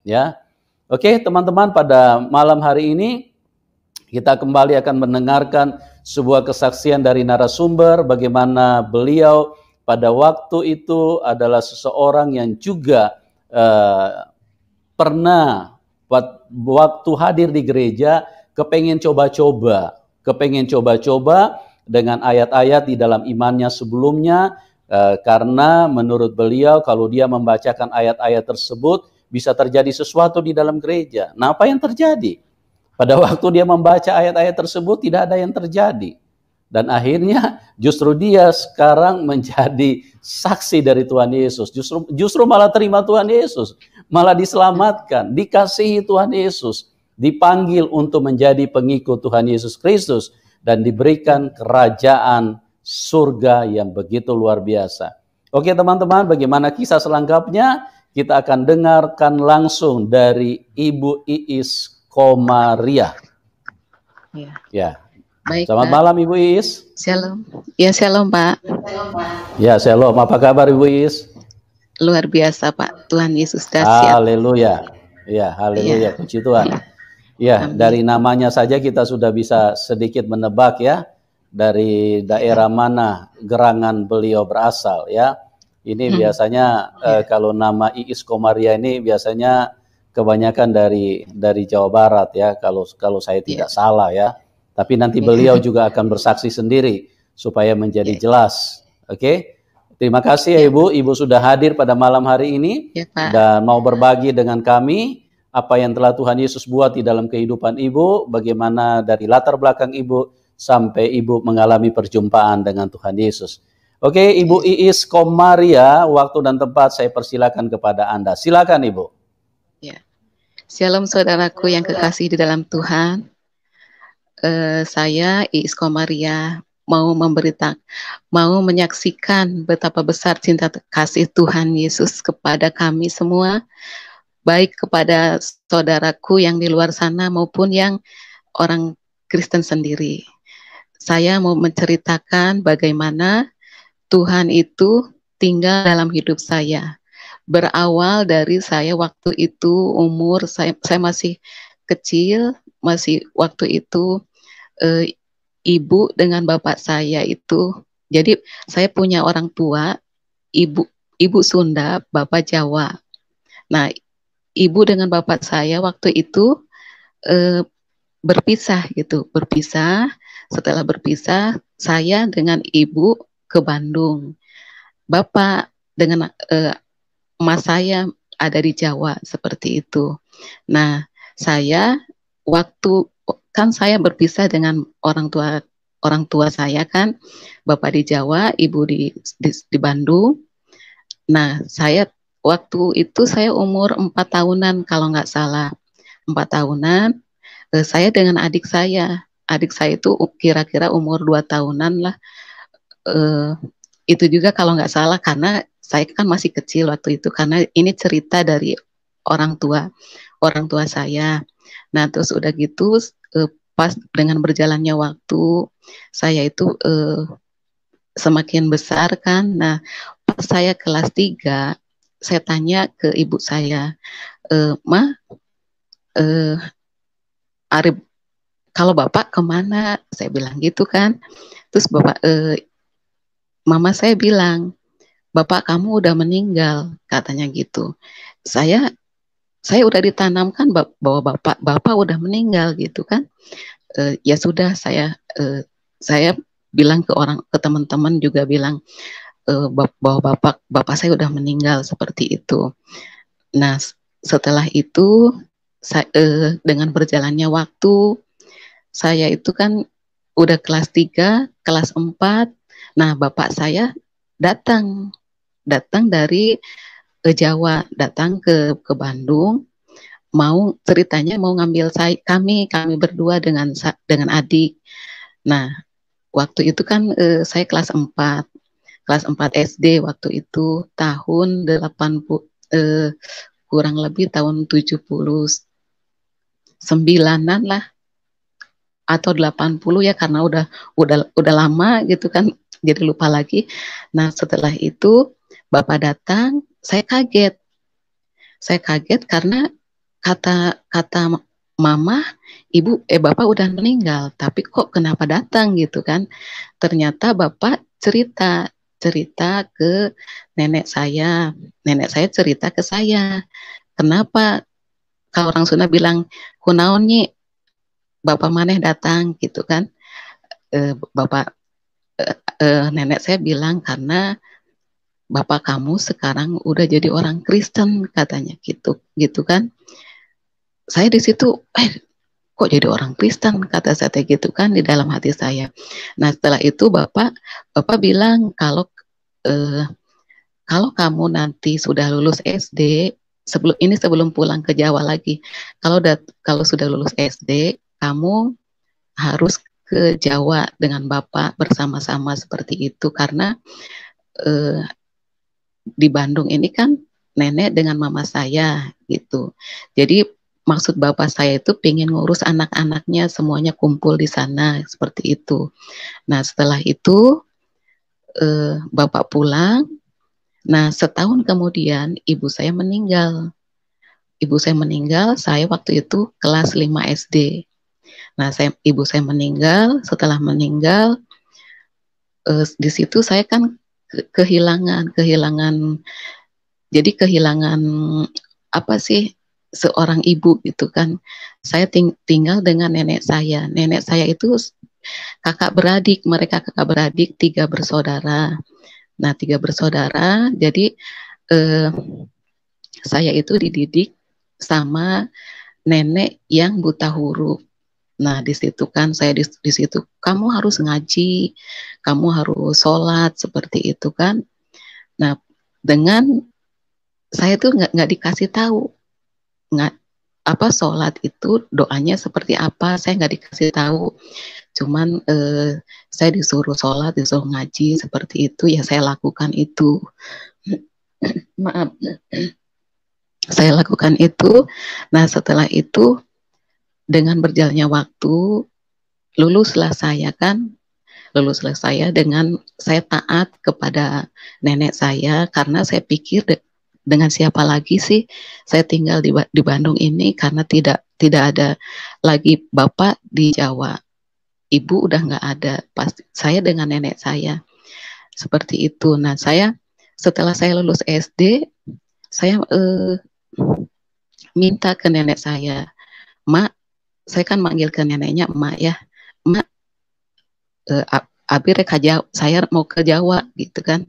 Ya. Oke, teman-teman, pada malam hari ini kita kembali akan mendengarkan sebuah kesaksian dari narasumber bagaimana beliau pada waktu itu adalah seseorang yang juga pernah waktu hadir di gereja kepengen coba-coba dengan ayat-ayat di dalam imannya sebelumnya, karena menurut beliau kalau dia membacakan ayat-ayat tersebut bisa terjadi sesuatu di dalam gereja. Nah, apa yang terjadi? Pada waktu dia membaca ayat-ayat tersebut tidak ada yang terjadi. Dan akhirnya justru dia sekarang menjadi saksi dari Tuhan Yesus. Justru malah terima Tuhan Yesus. Malah diselamatkan, dikasihi Tuhan Yesus. Dipanggil untuk menjadi pengikut Tuhan Yesus Kristus. Dan diberikan kerajaan surga yang begitu luar biasa. Oke teman-teman, bagaimana kisah selengkapnya? Kita akan dengarkan langsung dari Ibu Iis Komaria. Ya. Baik, Selamat Pak. malam Ibu Iis. Shalom. Ya, shalom Pak. Ya, shalom. Apa kabar Ibu Iis? Luar biasa Pak. Tuhan Yesus dahsyat. Haleluya. Ya, haleluya. Puji Tuhan. Ya, Amin. dari namanya saja kita sudah bisa sedikit menebak ya, dari daerah mana gerangan beliau berasal ya. Ini biasanya kalau nama Iis Komaria ini biasanya kebanyakan dari Jawa Barat ya, kalau saya tidak salah ya. Tapi nanti beliau juga akan bersaksi sendiri supaya menjadi jelas. Oke. Terima kasih ya Ibu. Ibu sudah hadir pada malam hari ini dan mau berbagi dengan kami apa yang telah Tuhan Yesus buat di dalam kehidupan Ibu, bagaimana dari latar belakang Ibu sampai Ibu mengalami perjumpaan dengan Tuhan Yesus. Oke, Ibu Iis Komaria, waktu dan tempat saya persilakan kepada Anda. Silakan Ibu. Ya. Shalom saudaraku yang kekasih di dalam Tuhan. Saya Iis Komaria mau menyaksikan betapa besar cinta kasih Tuhan Yesus kepada kami semua, baik kepada saudaraku yang di luar sana maupun yang orang Kristen sendiri. Saya mau menceritakan bagaimana Tuhan itu tinggal dalam hidup saya. Berawal dari saya waktu itu umur saya masih kecil, waktu itu ibu dengan bapak saya itu, jadi saya punya orang tua, ibu Sunda, bapak Jawa. Nah, ibu dengan bapak saya waktu itu berpisah. Setelah berpisah, saya dengan ibu ke Bandung. Bapak dengan emas saya ada di Jawa, seperti itu. Nah, saya saya berpisah dengan orang tua saya kan, bapak di Jawa, ibu di Bandung. Nah, saya waktu itu saya umur 4 tahunan kalau nggak salah, 4 tahunan. Saya dengan adik saya itu kira-kira umur 2 tahunan lah. Itu juga kalau nggak salah, karena saya kan masih kecil waktu itu, karena ini cerita dari orang tua saya. Nah, terus udah gitu pas dengan berjalannya waktu, saya itu semakin besar kan. Nah, pas saya kelas 3, saya tanya ke ibu saya, Ma, Arif, kalau bapak kemana? Saya bilang gitu kan. Terus mama saya bilang, bapak kamu udah meninggal, katanya gitu. Saya udah ditanamkan bahwa bapak udah meninggal gitu kan. Ya sudah, saya bilang ke teman-teman juga bilang bahwa bapak saya udah meninggal, seperti itu. Nah, setelah itu dengan berjalannya waktu, saya itu kan udah kelas 3, kelas 4. Nah, bapak saya datang dari Jawa, datang ke Bandung, ceritanya mau ngambil kami berdua dengan adik. Nah, waktu itu kan saya kelas 4 SD waktu itu, tahun 80, kurang lebih tahun 79-an lah, atau 80 ya, karena udah lama gitu kan, jadi lupa lagi. Nah, setelah itu bapak datang, saya kaget karena kata kata mama, bapak udah meninggal, tapi kok kenapa datang gitu kan? Ternyata bapak cerita cerita ke nenek saya cerita ke saya, kenapa kalau orang Sunda bilang kunaon nyi bapak maneh datang gitu kan? Bapak nenek saya bilang karena bapak kamu sekarang udah jadi orang Kristen katanya gitu gitu kan. Saya di situ kok jadi orang Kristen kata saya gitu kan di dalam hati saya. Nah setelah itu bapak bilang kalau kamu nanti sudah lulus SD, sebelum pulang ke Jawa lagi, kalau sudah lulus SD kamu harus ke Jawa dengan bapak bersama-sama seperti itu karena eh, di Bandung ini kan nenek dengan mama saya gitu. Jadi maksud bapak saya itu pengen ngurus anak-anaknya semuanya kumpul di sana seperti itu. Nah setelah itu bapak pulang. Nah setahun kemudian ibu saya meninggal. Ibu saya meninggal, saya waktu itu kelas 5 SD. Nah ibu saya meninggal, setelah meninggal di situ saya kan kehilangan jadi kehilangan apa sih seorang ibu gitu kan. Saya tinggal dengan nenek saya. Nenek saya itu kakak beradik, mereka kakak beradik 3 bersaudara. Nah 3 bersaudara, jadi eh, saya itu dididik sama nenek yang buta huruf. Nah di situ kan saya di situ kamu harus ngaji, kamu harus sholat seperti itu kan. Nah dengan saya tuh nggak dikasih tahu nggak apa sholat itu doanya seperti apa, saya nggak dikasih tahu. Cuman saya disuruh sholat, disuruh ngaji seperti itu, ya saya lakukan itu. Maaf, saya lakukan itu. Nah setelah itu dengan berjalannya waktu luluslah saya dengan saya taat kepada nenek saya karena saya pikir dengan siapa lagi sih saya tinggal di Bandung ini karena tidak ada lagi bapak di Jawa, ibu udah nggak ada, pasti saya dengan nenek saya seperti itu. Nah saya setelah saya lulus SD saya minta ke nenek saya, mak, saya kan manggil ke neneknya emak ya, emak, abi rek Jawa, saya mau ke Jawa gitu kan.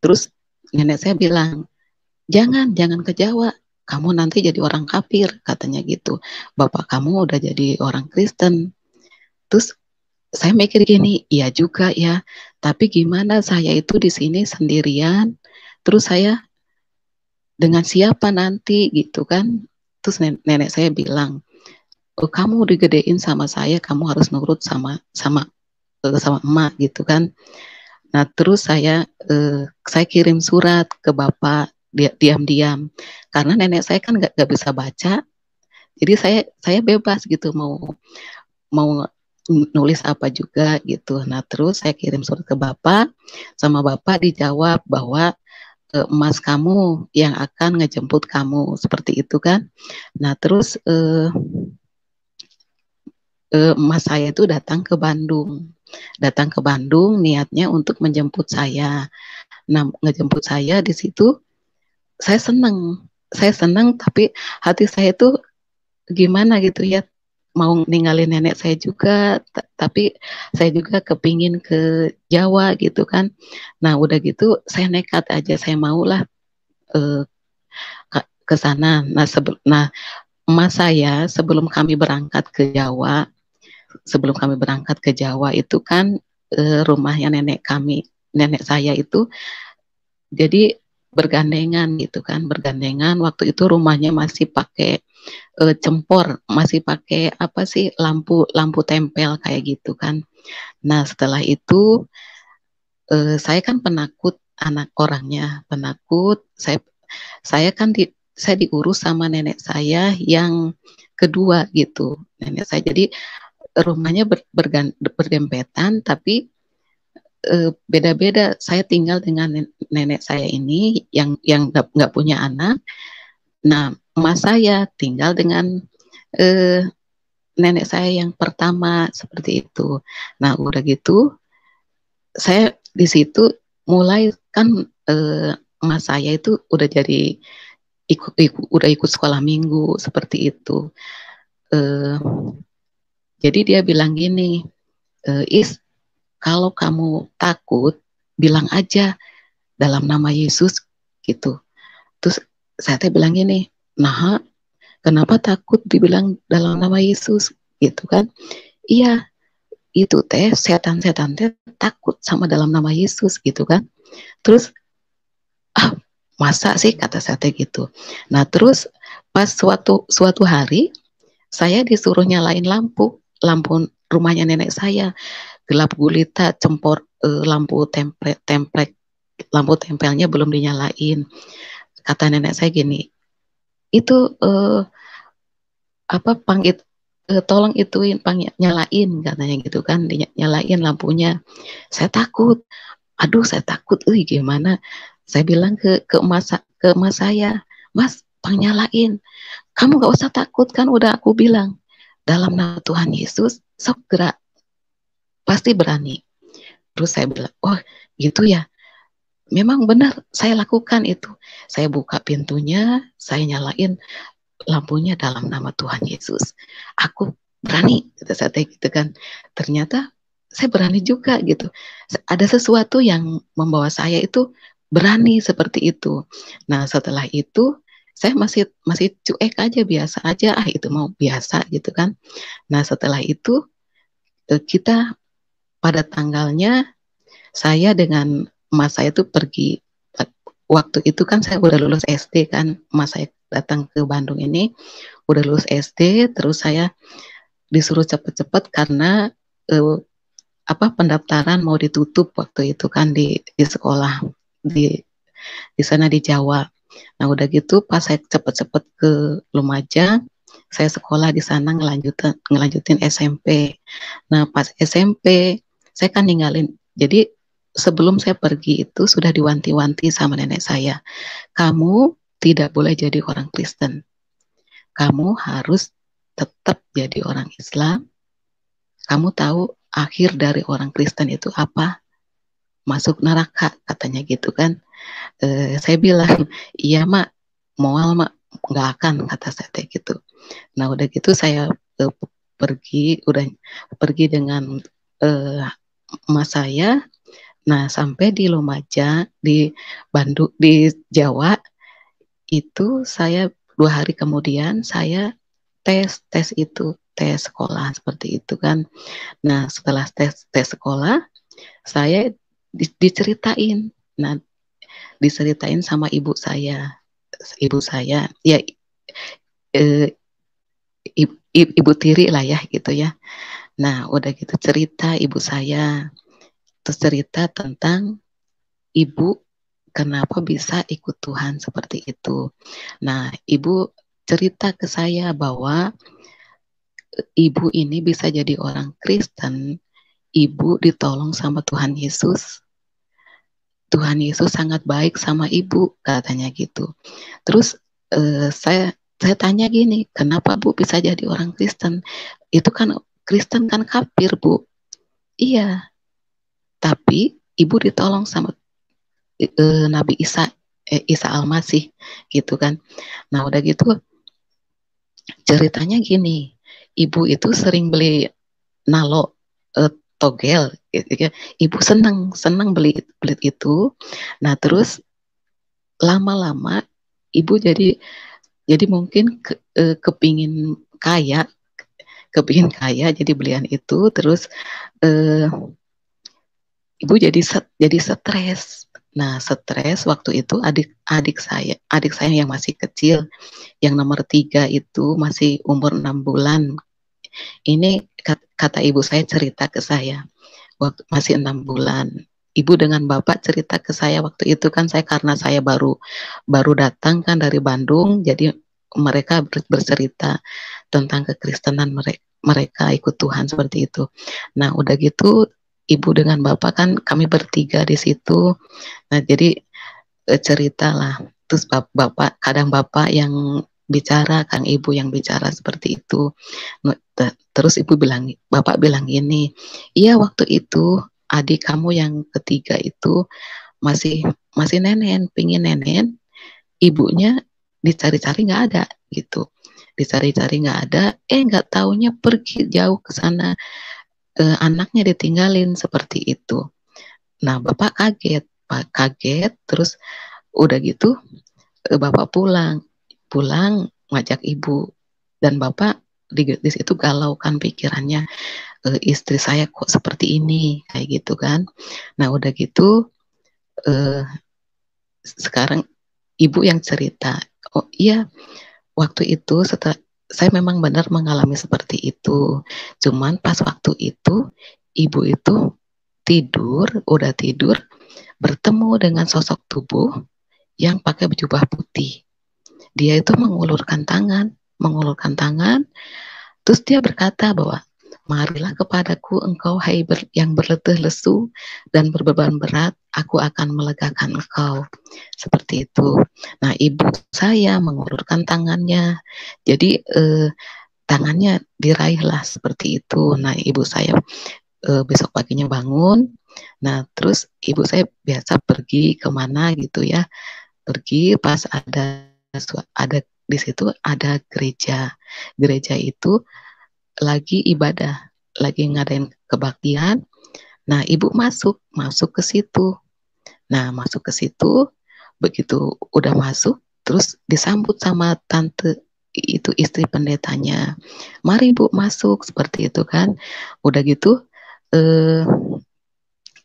Terus nenek saya bilang, jangan ke Jawa, kamu nanti jadi orang kafir katanya gitu, bapak kamu udah jadi orang Kristen. Terus saya mikir gini, iya juga ya, tapi gimana saya itu di sini sendirian, terus saya dengan siapa nanti gitu kan. Terus nenek saya bilang, oh, kamu digedein sama saya, kamu harus nurut sama emak gitu kan. Nah terus saya kirim surat ke bapak diam-diam karena nenek saya kan nggak bisa baca, jadi saya bebas gitu mau nulis apa juga gitu. Nah terus saya kirim surat ke bapak, sama bapak dijawab bahwa emas kamu yang akan ngejemput kamu seperti itu kan. Nah terus emas saya itu datang ke Bandung niatnya untuk menjemput saya. Nah ngejemput saya di situ saya senang tapi hati saya itu gimana gitu ya, mau ninggalin nenek saya juga, tapi saya juga kepingin ke Jawa gitu kan. Nah udah gitu saya nekat aja, saya maulah ke sana. Nah emas saya sebelum kami berangkat ke Jawa itu kan rumahnya nenek saya itu jadi bergandengan gitu kan, waktu itu rumahnya masih pakai cempor, masih pakai apa sih, lampu tempel kayak gitu kan. Nah setelah itu saya kan penakut, anak orangnya penakut, saya kan saya diurus sama nenek saya yang kedua gitu, nenek saya. Jadi rumahnya berdempetan tapi beda-beda. Saya tinggal dengan nenek saya ini yang nggak punya anak. Nah emas saya tinggal dengan eh, nenek saya yang pertama seperti itu. Nah udah gitu saya di situ mulai kan emas saya itu udah jadi udah ikut sekolah minggu seperti itu. Eh, jadi dia bilang gini, Is, kalau kamu takut bilang aja dalam nama Yesus gitu. Terus saya teh bilang gini, nah kenapa takut dibilang dalam nama Yesus gitu kan? Iya, itu teh setan-setan teh takut sama dalam nama Yesus gitu kan. Terus ah masa sih kata saya teh gitu. Nah terus pas suatu hari saya disuruh nyalain lampu rumahnya nenek saya gelap gulita cempor lampu lampu tempelnya belum dinyalain. Kata nenek saya gini, itu apa tolong ituin nyalain katanya gitu kan, nyalain lampunya. Saya takut, aduh saya takut, gimana? Saya bilang ke emas saya, Mas, nyalain. Kamu gak usah takut kan, udah aku bilang dalam nama Tuhan Yesus, sok gerak, pasti berani. Terus saya bilang, oh gitu ya. Memang benar saya lakukan itu. Saya buka pintunya, saya nyalain lampunya dalam nama Tuhan Yesus. Aku berani, kata saya gitu kan. Ternyata saya berani juga gitu. Ada sesuatu yang membawa saya itu berani seperti itu. Nah setelah itu saya masih cuek aja, biasa aja, itu mau biasa gitu kan. Nah setelah itu kita pada tanggalnya saya dengan emas saya itu pergi. Waktu itu kan saya udah lulus SD kan, emas saya datang ke Bandung ini udah lulus SD, terus saya disuruh cepet-cepet karena pendaftaran mau ditutup waktu itu kan di sekolah di sana di Jawa. Nah udah gitu pas saya cepet-cepet ke Lumajang, saya sekolah di sana ngelanjutin SMP. Nah pas SMP saya kan ninggalin, jadi sebelum saya pergi itu sudah diwanti-wanti sama nenek saya, kamu tidak boleh jadi orang Kristen, kamu harus tetap jadi orang Islam. Kamu tahu akhir dari orang Kristen itu apa? Masuk neraka, katanya gitu kan. Saya bilang, iya mak, mual mak, nggak akan, kata saya gitu. Nah udah gitu saya pergi dengan emas saya. Nah sampai di Lumajang, di Bandung, di Jawa itu saya 2 hari kemudian saya tes sekolah seperti itu kan. Nah setelah tes sekolah saya diceritain. Nah diceritain sama ibu saya ya ibu tiri lah ya gitu ya. Nah udah gitu cerita ibu saya, terus cerita tentang ibu kenapa bisa ikut Tuhan seperti itu. Nah ibu cerita ke saya bahwa ibu ini bisa jadi orang Kristen, ibu ditolong sama Tuhan Yesus. Tuhan Yesus sangat baik sama ibu, katanya gitu. Terus saya tanya gini, kenapa Bu bisa jadi orang Kristen? Itu kan Kristen kan kafir, Bu. Iya, tapi ibu ditolong sama Nabi Isa Al-Masih gitu kan. Nah udah gitu ceritanya gini, ibu itu sering beli nalo togel gitu ya. Ibu senang beli itu. Nah terus lama-lama ibu jadi mungkin kepingin kaya jadi belian itu. Terus ibu jadi stres. Nah stres waktu itu adik saya yang masih kecil, yang nomor 3 itu masih umur 6 bulan. Ini kata ibu saya cerita ke saya waktu masih 6 bulan. Ibu dengan bapak cerita ke saya waktu itu kan, karena saya baru datang kan dari Bandung, jadi mereka bercerita tentang kekristenan mereka ikut Tuhan seperti itu. Nah udah gitu ibu dengan bapak kan kami bertiga di situ. Nah jadi ceritalah, terus bapak yang bicara, Kang Ibu yang bicara seperti itu. Terus Bapak bilang gini, iya waktu itu adik kamu yang ketiga itu masih nenen, pingin nenen, ibunya dicari-cari nggak ada gitu, dicari-cari nggak ada, nggak taunya pergi jauh ke sana, anaknya ditinggalin seperti itu. Nah Bapak kaget, terus udah gitu Bapak pulang ngajak ibu, dan Bapak di situ galau kan pikirannya, istri saya kok seperti ini kayak gitu kan. Nah udah gitu sekarang ibu yang cerita, oh iya waktu itu setelah saya memang benar mengalami seperti itu, cuman pas waktu itu ibu itu udah tidur bertemu dengan sosok tubuh yang pakai jubah putih. Dia itu mengulurkan tangan, terus dia berkata bahwa marilah kepadaku engkau hai yang berletih lesu dan berbeban berat, aku akan melegakan engkau. Seperti itu. Nah ibu saya mengulurkan tangannya, jadi tangannya diraihlah seperti itu. Nah ibu saya besok paginya bangun, nah terus ibu saya biasa pergi kemana gitu ya, pergi pas ada di situ ada gereja itu lagi ibadah, lagi ngadain kebaktian. Nah ibu masuk ke situ. Nah masuk ke situ, begitu udah masuk terus disambut sama tante itu, istri pendetanya, mari bu masuk, seperti itu kan. Udah gitu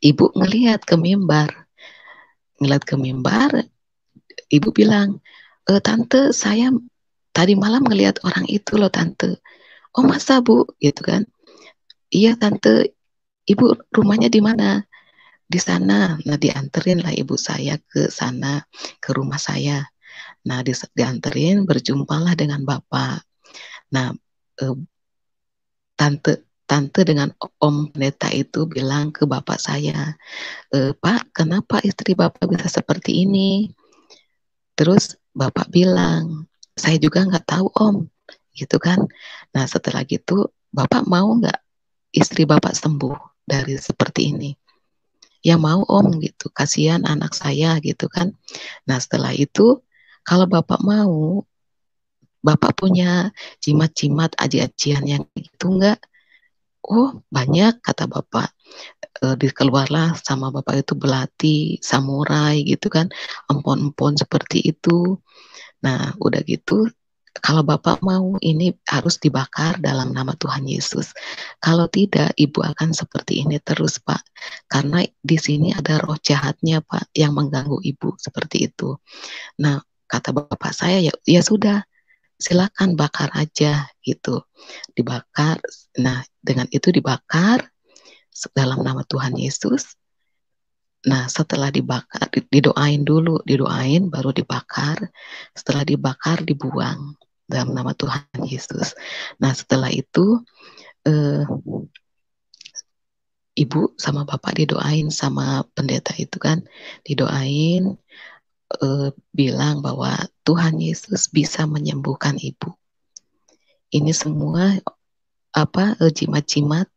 ibu ngelihat ke mimbar, ibu bilang, tante saya tadi malam ngelihat orang itu loh tante. Oh masa bu, gitu kan? Iya tante, ibu rumahnya di mana? Di sana. Nah dianterin lah ibu saya ke sana, ke rumah saya. Nah dianterin, berjumpalah dengan bapak. Nah tante dengan om pendeta itu bilang ke bapak saya, Pak kenapa istri bapak bisa seperti ini? Terus bapak bilang, saya juga nggak tahu om, gitu kan. Nah setelah gitu bapak mau nggak istri bapak sembuh dari seperti ini? Ya mau om gitu, kasihan anak saya gitu kan. Nah setelah itu kalau bapak mau, bapak punya jimat-jimat aji-ajian yang gitu enggak? Oh banyak, kata bapak. Dikeluarlah sama bapak itu belati, samurai gitu kan, empon-empon seperti itu. Nah udah gitu, kalau bapak mau ini harus dibakar dalam nama Tuhan Yesus. Kalau tidak, ibu akan seperti ini terus Pak. Karena di sini ada roh jahatnya Pak yang mengganggu ibu, seperti itu. Nah kata bapak saya, ya sudah, silakan bakar aja gitu. Dibakar. Nah dengan itu dibakar dalam nama Tuhan Yesus. Nah setelah dibakar, didoain baru dibakar. Setelah dibakar dibuang dalam nama Tuhan Yesus. Nah setelah itu ibu sama bapak didoain sama pendeta itu kan, didoain, bilang bahwa Tuhan Yesus bisa menyembuhkan ibu. Ini semua jimat-jimat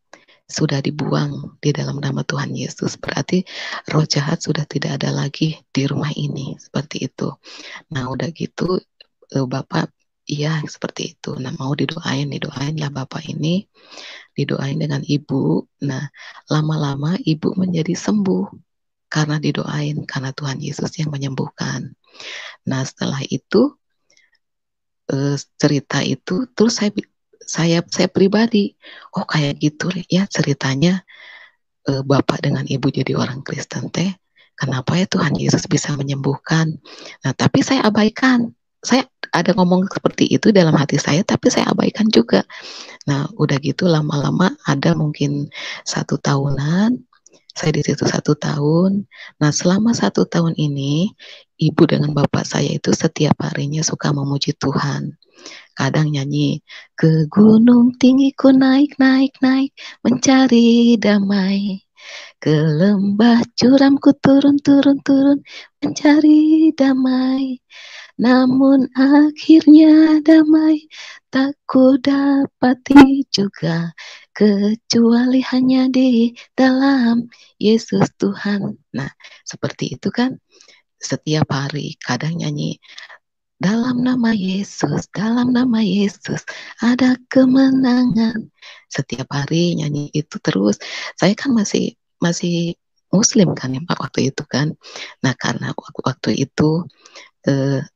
sudah dibuang di dalam nama Tuhan Yesus. Berarti roh jahat sudah tidak ada lagi di rumah ini, seperti itu. Nah udah gitu bapak iya seperti itu. Nah mau didoain lah bapak ini, didoain dengan ibu. Nah lama-lama ibu menjadi sembuh karena didoain, karena Tuhan Yesus yang menyembuhkan. Nah setelah itu cerita itu terus saya pribadi, oh kayak gitu ya ceritanya, bapak dengan ibu jadi orang Kristen teh, kenapa ya Tuhan Yesus bisa menyembuhkan. Nah tapi saya abaikan, saya ada ngomong seperti itu dalam hati saya, tapi saya abaikan juga. Nah udah gitu lama-lama ada mungkin 1 tahunan, saya di situ 1 tahun. Nah selama 1 tahun ini ibu dengan bapak saya itu setiap harinya suka memuji Tuhan. Kadang nyanyi, ke gunung tinggi ku naik, mencari damai. Ke lembah curam ku turun, mencari damai. namun akhirnya damai tak ku dapati juga, kecuali hanya di dalam Yesus Tuhan. Nah, seperti itu kan setiap hari kadang nyanyi, dalam nama Yesus ada kemenangan. Setiap hari nyanyi itu terus. Saya kan masih Muslim kan ya Pak waktu itu kan. Nah karena waktu itu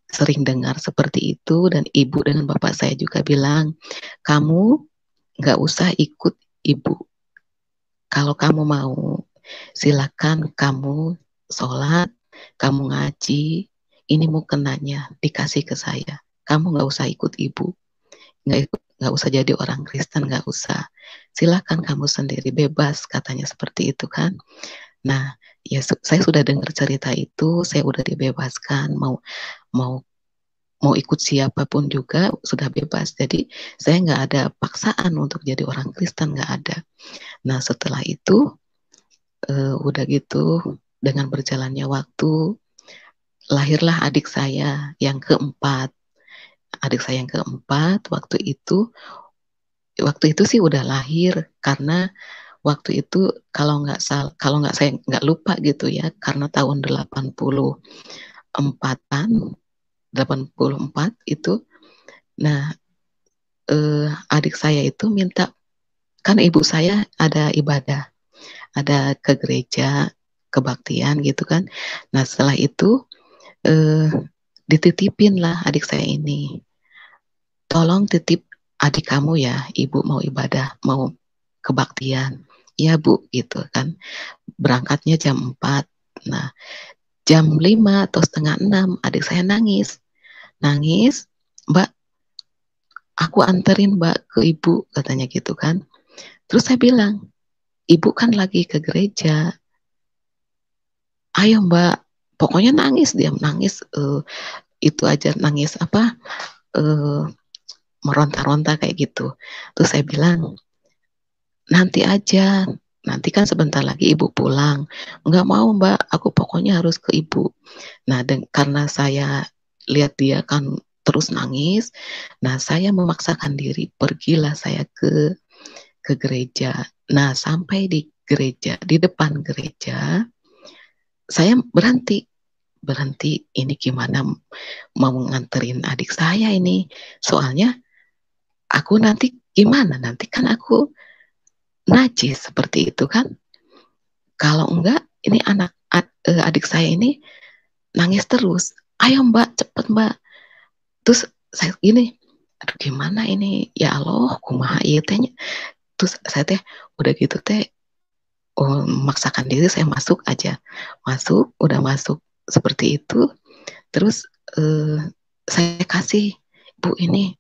sering dengar seperti itu, dan ibu dengan bapak saya juga bilang, kamu nggak usah ikut ibu. Kalau kamu mau, silakan kamu sholat, kamu ngaji, ini mukenanya dikasih ke saya. Kamu nggak usah ikut ibu, nggak usah jadi orang Kristen, nggak usah. Silakan kamu sendiri, bebas katanya seperti itu kan. Nah, ya saya sudah dengar cerita itu, saya udah dibebaskan, mau ikut siapapun juga sudah bebas. Jadi saya nggak ada paksaan untuk jadi orang Kristen, nggak ada. Nah setelah itu udah gitu, dengan berjalannya waktu, lahirlah adik saya yang keempat. Adik saya yang keempat waktu itu sih udah lahir, karena waktu itu kalau nggak saya nggak lupa gitu ya, karena tahun 84 itu. Nah adik saya itu minta, kan ibu saya ada ibadah, ada ke gereja kebaktian gitu kan. Nah setelah itu dititipin lah adik saya ini, tolong titip adik kamu ya, ibu mau ibadah, mau kebaktian. Iya bu, gitu kan. Berangkatnya jam 4. Nah, jam 5 atau setengah 6 adik saya nangis. Mbak, aku anterin mbak ke ibu, katanya gitu kan. Terus saya bilang, ibu kan lagi ke gereja. Ayo mbak, pokoknya nangis, dia nangis, itu aja nangis apa, meronta-ronta kayak gitu. Terus saya bilang, nanti aja, nanti kan sebentar lagi ibu pulang. Enggak mau mbak, aku pokoknya harus ke ibu. Nah karena saya lihat dia kan terus nangis, nah saya memaksakan diri, pergilah saya ke gereja. Nah sampai di gereja, di depan gereja, saya berhenti, ini gimana mau nganterin adik saya ini, soalnya aku nanti gimana, nanti kan aku najis seperti itu kan. Kalau enggak, ini adik saya ini nangis terus. Ayo mbak, cepet mbak. Terus saya gini, aduh gimana ini, ya Allah, kumaha ieu teh. Terus saya teh udah gitu teh, memaksakan diri saya masuk aja. Udah masuk seperti itu. Terus saya kasih, bu ini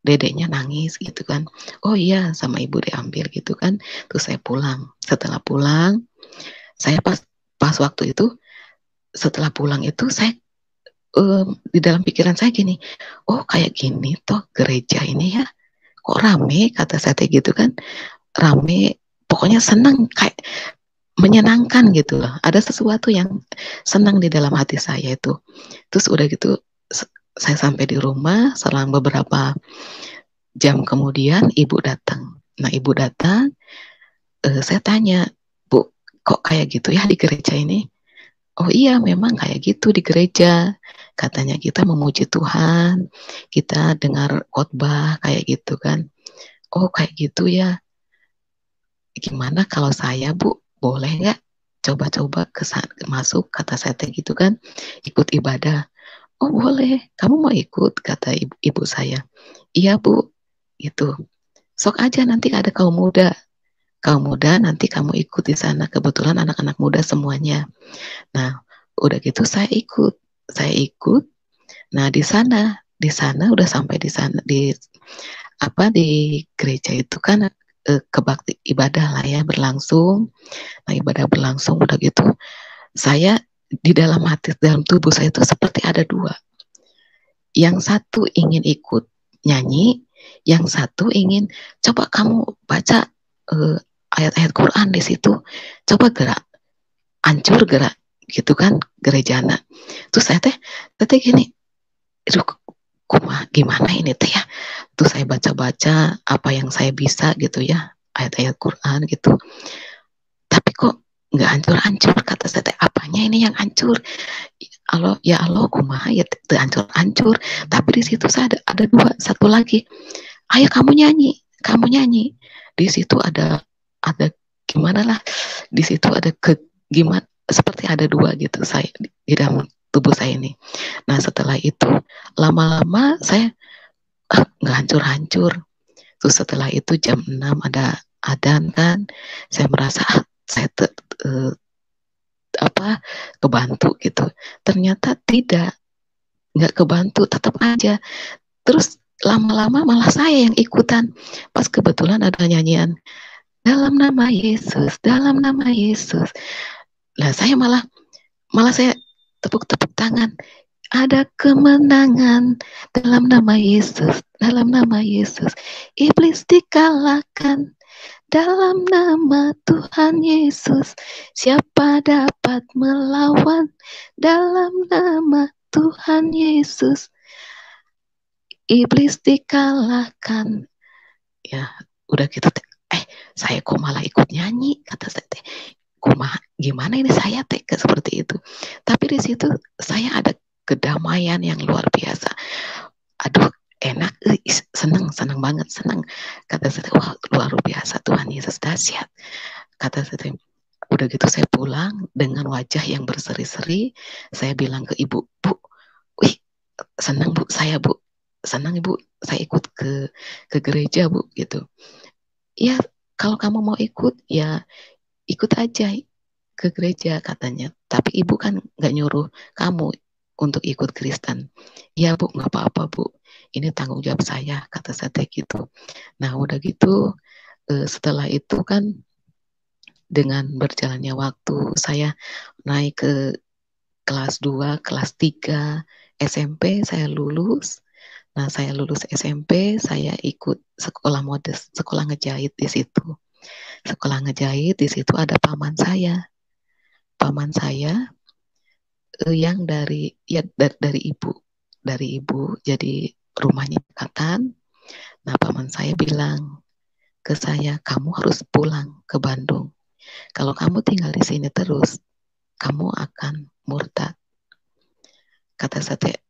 dedeknya nangis gitu kan. Oh iya, sama ibu diambil gitu kan. Terus saya pulang. Setelah pulang, saya pas waktu itu, setelah pulang itu saya di dalam pikiran saya gini, oh kayak gini toh gereja ini ya, kok rame, kata saya gitu kan, rame, pokoknya senang, kayak menyenangkan gitu loh. Ada sesuatu yang senang di dalam hati saya itu. Terus udah gitu, saya sampai di rumah, selang beberapa jam kemudian ibu datang. Nah ibu datang, saya tanya, bu, kok kayak gitu ya di gereja ini? Oh iya, memang kayak gitu di gereja. Katanya kita memuji Tuhan, kita dengar khotbah kayak gitu kan. Oh kayak gitu ya. Gimana kalau saya bu, boleh nggak coba-coba masuk, kata saya gitu kan, ikut ibadah. Oh boleh, kamu mau ikut, kata ibu saya. Iya bu, itu. Sok aja, nanti ada kaum muda nanti kamu ikut di sana, kebetulan anak-anak muda semuanya. Nah udah gitu saya ikut. Nah di sana udah sampai di sana, di gereja itu kan kebakti ibadah lah ya, berlangsung. Nah ibadah berlangsung, udah gitu saya di dalam hati, dalam tubuh saya itu seperti ada dua. Yang satu ingin ikut nyanyi, yang satu ingin, coba kamu baca ayat-ayat Quran di situ, coba gerak, gitu kan gerejana. Terus saya teh gini, aduh gimana ini teh ya. Terus saya baca-baca apa yang saya bisa gitu ya, ayat-ayat Quran gitu. Tapi kok nggak hancur-hancur, kata saya teh, apanya ini yang hancur? Allah ya Allah, kumaha ya teu hancur-hancur. Tapi di situ saya ada dua, satu lagi. Ayo kamu nyanyi. Di situ ada gimana lah. Di situ ada gimana, seperti ada dua gitu saya di dalam tubuh saya ini. Nah setelah itu lama-lama saya nggak hancur-hancur. Terus setelah itu jam 6 ada adzan kan, saya merasa saya kebantu gitu. Ternyata tidak, nggak kebantu, tetap aja. Terus lama-lama malah saya yang ikutan. Pas kebetulan ada nyanyian dalam nama Yesus, dalam nama Yesus. Nah saya malah saya tepuk-tepuk tangan. Ada kemenangan dalam nama Yesus, dalam nama Yesus. Iblis dikalahkan dalam nama Tuhan Yesus. Siapa dapat melawan dalam nama Tuhan Yesus? Iblis dikalahkan. Ya, udah gitu. Saya kok malah ikut nyanyi, kata saya teh. Gimana ini saya teh seperti itu. Tapi di situ saya ada kedamaian yang luar biasa. Aduh, enak, senang banget, senang. Kata saya, wah luar biasa, Tuhan Yesus dahsyat. Kata saya, udah gitu saya pulang dengan wajah yang berseri-seri. Saya bilang ke ibu, Bu, wih senang Bu, senang Ibu, saya ikut ke gereja Bu, gitu. Ya kalau kamu mau ikut, ya ikut aja ke gereja, katanya. Tapi ibu kan nggak nyuruh kamu untuk ikut Kristen. Ya Bu, nggak apa-apa Bu, ini tanggung jawab saya, kata saya gitu. Nah udah gitu setelah itu kan dengan berjalannya waktu saya naik ke kelas 2, kelas 3 SMP, saya lulus. Nah saya lulus SMP, saya ikut sekolah mode, sekolah ngejahit di situ. Sekolah ngejahit di situ ada paman saya yang dari ibu, jadi rumahnya dekatan. Nah paman saya bilang ke saya, kamu harus pulang ke Bandung. Kalau kamu tinggal di sini terus, kamu akan murtad. Kata saya,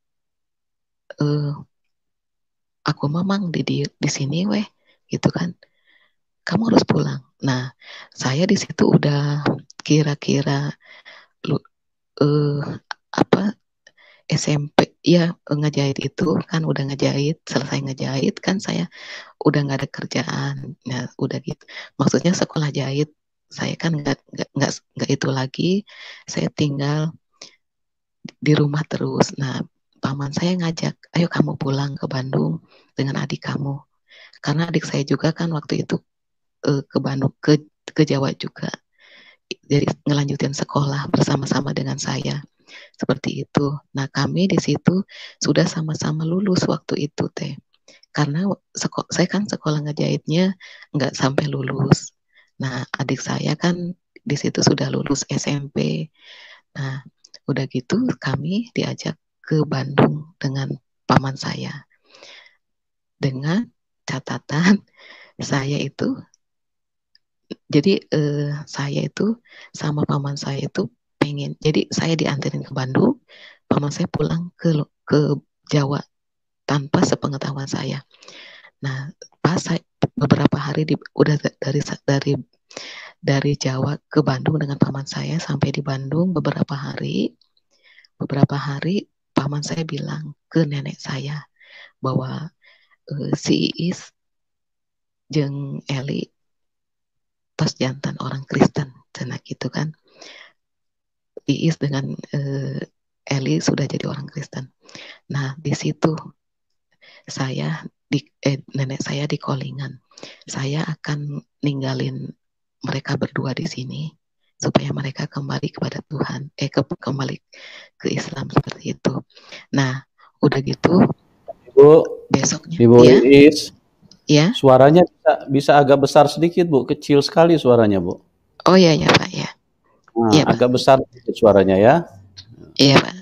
aku memang di sini weh, gitu kan. Kamu harus pulang. Nah saya di situ udah kira-kira SMP ya, ngejahit itu kan, udah ngejahit, selesai ngejahit kan saya udah nggak ada kerjaan. Nah udah gitu, maksudnya sekolah jahit saya kan nggak itu lagi, saya tinggal di rumah terus. Nah paman saya ngajak, ayo kamu pulang ke Bandung dengan adik kamu, karena adik saya juga kan waktu itu ke Bandung, ke Jawa juga, jadi ngelanjutin sekolah bersama-sama dengan saya. Seperti itu. Nah kami di situ sudah sama-sama lulus waktu itu teh. Karena saya kan sekolah ngejahitnya nggak sampai lulus. Nah adik saya kan di situ sudah lulus SMP. Nah udah gitu kami diajak ke Bandung dengan paman saya. Dengan catatan saya itu, jadi saya itu sama paman saya itu pengen, jadi saya dianterin ke Bandung, paman saya pulang ke Jawa tanpa sepengetahuan saya. Nah pas saya beberapa hari udah dari Jawa ke Bandung dengan paman saya, sampai di Bandung beberapa hari paman saya bilang ke nenek saya bahwa si Iis jeung Eli tos jantan orang Kristen, cina gitu kan. Iis dengan Eli sudah jadi orang Kristen. Nah di situ nenek saya di Kolingan. Saya akan ninggalin mereka berdua di sini supaya mereka kembali kepada Tuhan, kembali ke Islam, seperti itu. Nah udah gitu Ibu, besoknya Ibu ya, Iis, ya. Suaranya bisa agak besar sedikit Bu, kecil sekali suaranya Bu. Oh ya Pak ya. Iya, Pak. Agak besar suaranya ya. Iya, Pak.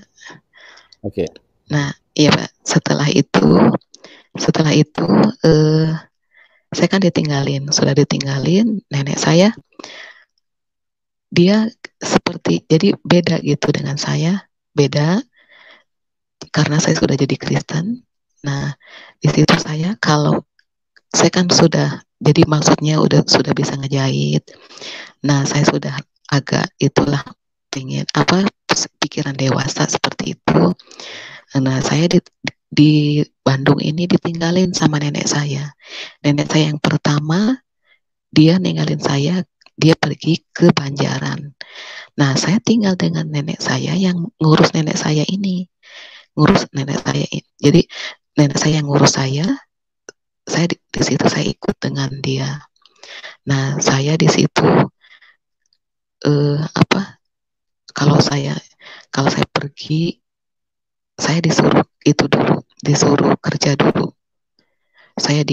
Oke. Nah, iya, Pak. Setelah itu saya kan sudah ditinggalin nenek saya. Dia seperti, jadi beda gitu dengan saya, beda karena saya sudah jadi Kristen. Nah, di situ saya kan sudah, jadi maksudnya sudah bisa ngejahit. Nah, saya sudah agak itulah pengen pikiran dewasa seperti itu. Nah, saya di Bandung ini ditinggalin sama nenek saya. Nenek saya yang pertama, dia ninggalin saya, dia pergi ke Banjaran. Nah, saya tinggal dengan nenek saya yang ngurus nenek saya ini. Jadi nenek saya yang ngurus saya di situ saya ikut dengan dia. Nah, saya di situ kalau saya pergi, saya disuruh kerja dulu. Saya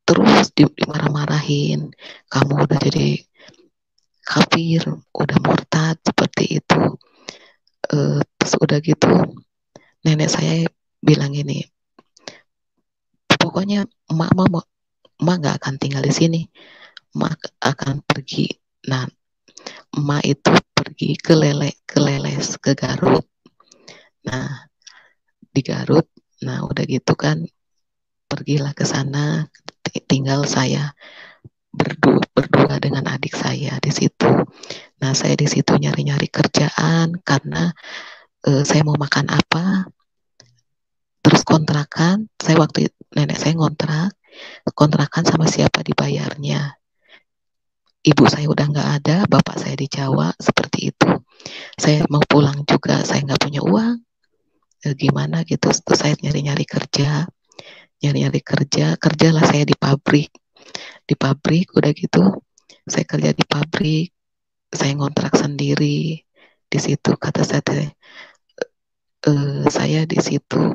terus dimarah-marahin, kamu udah jadi kafir, udah murtad, seperti itu. Terus udah gitu, nenek saya bilang ini, pokoknya emak gak akan tinggal di sini, emak akan pergi. Nah, emak itu pergi ke Leles, ke Garut. Nah, di Garut, nah udah gitu kan, pergilah ke sana, tinggal saya berdua dengan adik saya di situ. Nah, saya di situ nyari-nyari kerjaan karena saya mau makan apa. Terus kontrakan, nenek saya kontrakan sama siapa dibayarnya. Ibu saya udah nggak ada, bapak saya di Jawa, seperti itu. Saya mau pulang juga, saya nggak punya uang. Gimana gitu, terus saya nyari-nyari kerja, kerjalah saya di pabrik, udah gitu, saya kerja di pabrik, saya ngontrak sendiri di situ. Kata saya di situ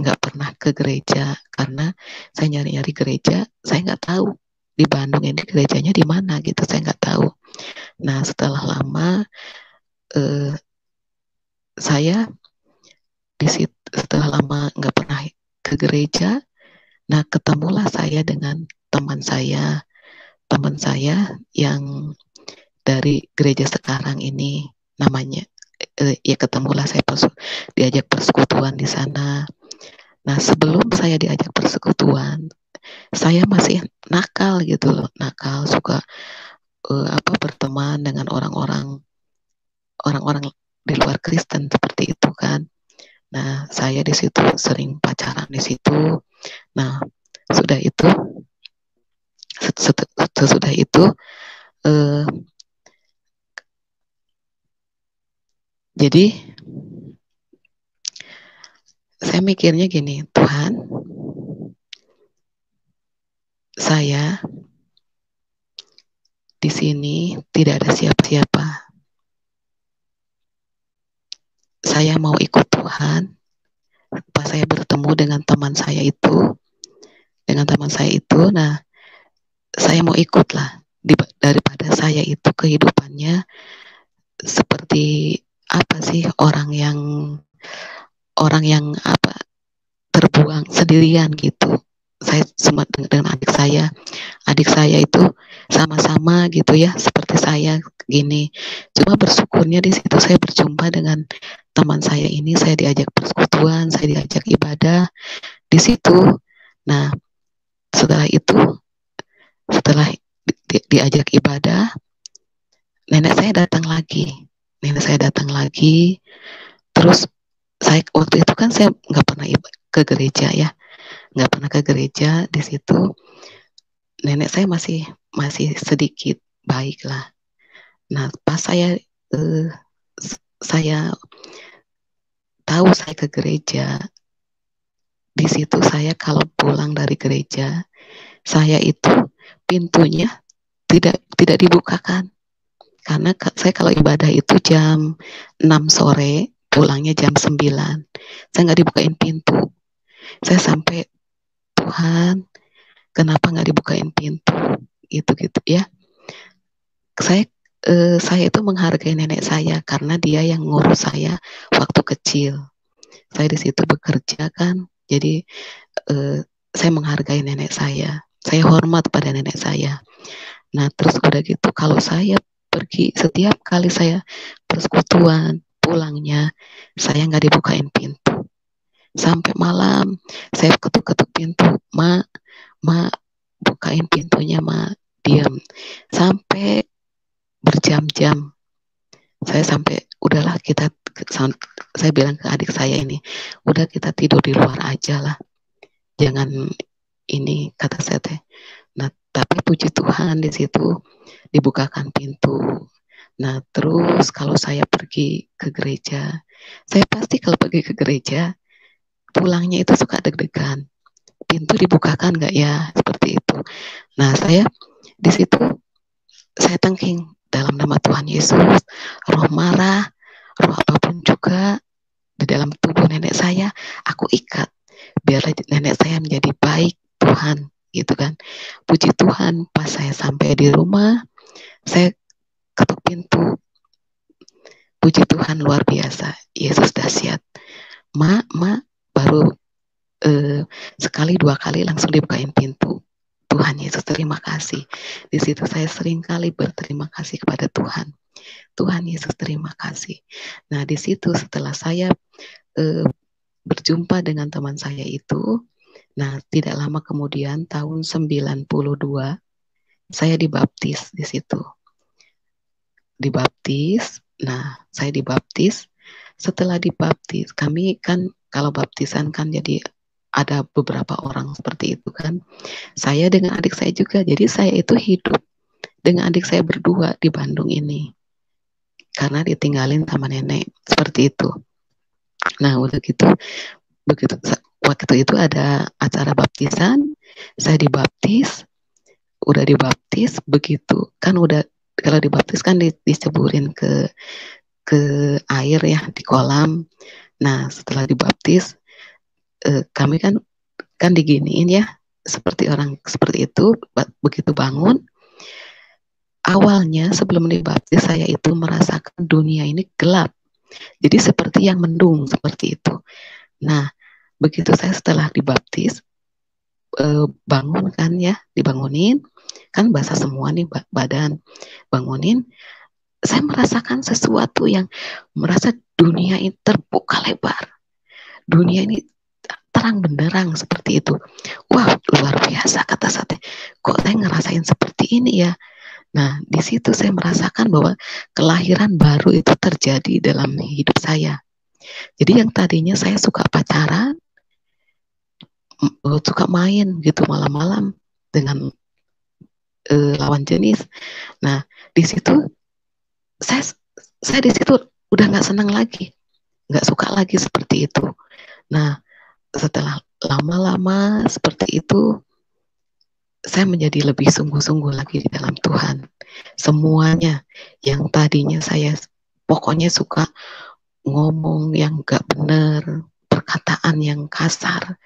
nggak pernah ke gereja karena saya nyari-nyari gereja, saya nggak tahu di Bandung ini gerejanya di mana gitu, saya nggak tahu. Nah, setelah lama saya di situ, setelah lama nggak pernah ke gereja, nah ketemulah saya dengan teman saya yang dari gereja sekarang ini, namanya ya ketemulah saya diajak persekutuan di sana. Nah, sebelum saya diajak persekutuan, saya masih nakal gitu loh, suka berteman dengan orang-orang di luar Kristen seperti itu kan. Nah, saya di situ sering pacaran di situ. Nah, sesudah itu jadi saya mikirnya gini, Tuhan, saya di sini tidak ada siapa-siapa. Saya mau ikut Tuhan. Pas saya bertemu dengan teman saya itu, nah saya mau ikutlah, daripada saya itu kehidupannya seperti apa sih, orang yang terbuang sendirian gitu. Saya sempat dengan adik saya itu sama-sama gitu ya, seperti saya gini. Cuma bersyukurnya di situ saya berjumpa dengan teman saya ini, saya diajak persekutuan, saya diajak ibadah di situ. Nah, setelah diajak ibadah, nenek saya datang lagi. Terus saya waktu itu kan saya nggak pernah ke gereja ya, di situ. Nenek saya masih sedikit baik lah. Nah, pas saya tahu saya ke gereja, di situ saya kalau pulang dari gereja, saya itu pintunya tidak dibukakan. Karena saya kalau ibadah itu jam 6 sore, pulangnya jam 9. Saya nggak dibukain pintu. Saya sampai, Tuhan, kenapa nggak dibukain pintu? Gitu ya. Saya saya itu menghargai nenek saya karena dia yang ngurus saya waktu kecil. Saya di situ bekerja kan, jadi saya menghargai nenek saya. Saya hormat pada nenek saya. Nah, terus udah gitu, kalau saya pergi, setiap kali saya persekutuan, pulangnya, saya nggak dibukain pintu. Sampai malam, saya ketuk-ketuk pintu, Ma, bukain pintunya, Ma, diam. Sampai berjam-jam. Saya sampai, udahlah kita, saya bilang ke adik saya ini, udah kita tidur di luar aja lah. Jangan ini, kata saya teh. Nah, tapi puji Tuhan di situ dibukakan pintu. Nah, terus kalau saya pergi ke gereja, saya pasti kalau pergi ke gereja, pulangnya itu suka deg-degan. Pintu dibukakan nggak ya? Seperti itu. Nah, saya di situ, saya tengking dalam nama Tuhan Yesus, roh marah, roh apapun juga di dalam tubuh nenek saya, aku ikat. Biarlah nenek saya menjadi baik, Tuhan, gitu kan. Puji Tuhan, pas saya sampai di rumah, saya ketuk pintu. Puji Tuhan, luar biasa. Yesus dahsyat. Ma, baru sekali dua kali langsung dibukain pintu. Tuhan Yesus, terima kasih. Di situ saya sering kali berterima kasih kepada Tuhan. Tuhan Yesus, terima kasih. Nah, di situ setelah saya berjumpa dengan teman saya itu, nah tidak lama kemudian tahun 92 saya dibaptis di situ. Dibaptis. Nah, saya dibaptis. Setelah dibaptis, kami kan kalau baptisan kan jadi ada beberapa orang seperti itu kan. Saya dengan adik saya juga. Jadi saya itu hidup dengan adik saya berdua di Bandung ini. Karena ditinggalin sama nenek. Seperti itu. Nah, udah gitu. Begitu waktu itu ada acara baptisan. Saya dibaptis. Udah dibaptis. Begitu. Kan udah, kalau dibaptis kan diceburin ke air ya, di kolam. Nah, setelah dibaptis, kami kan diginiin ya, seperti orang seperti itu. Begitu bangun, awalnya sebelum dibaptis saya itu merasakan dunia ini gelap, jadi seperti yang mendung seperti itu. Nah, begitu saya setelah dibaptis, bangun kan ya, dibangunin kan basah semua nih badan, bangunin, saya merasakan sesuatu yang merasa dunia ini terbuka lebar, dunia ini terang benderang seperti itu. Wah, luar biasa, kata saya. Kok saya ngerasain seperti ini ya? Nah, di situ saya merasakan bahwa kelahiran baru itu terjadi dalam hidup saya. Jadi yang tadinya saya suka pacaran, suka main gitu malam-malam dengan lawan jenis. Nah, di situ saya di situ udah nggak senang lagi, nggak suka lagi seperti itu. Nah, setelah lama-lama seperti itu, saya menjadi lebih sungguh-sungguh lagi di dalam Tuhan. Semuanya yang tadinya saya pokoknya suka ngomong yang gak benar, perkataan yang kasar,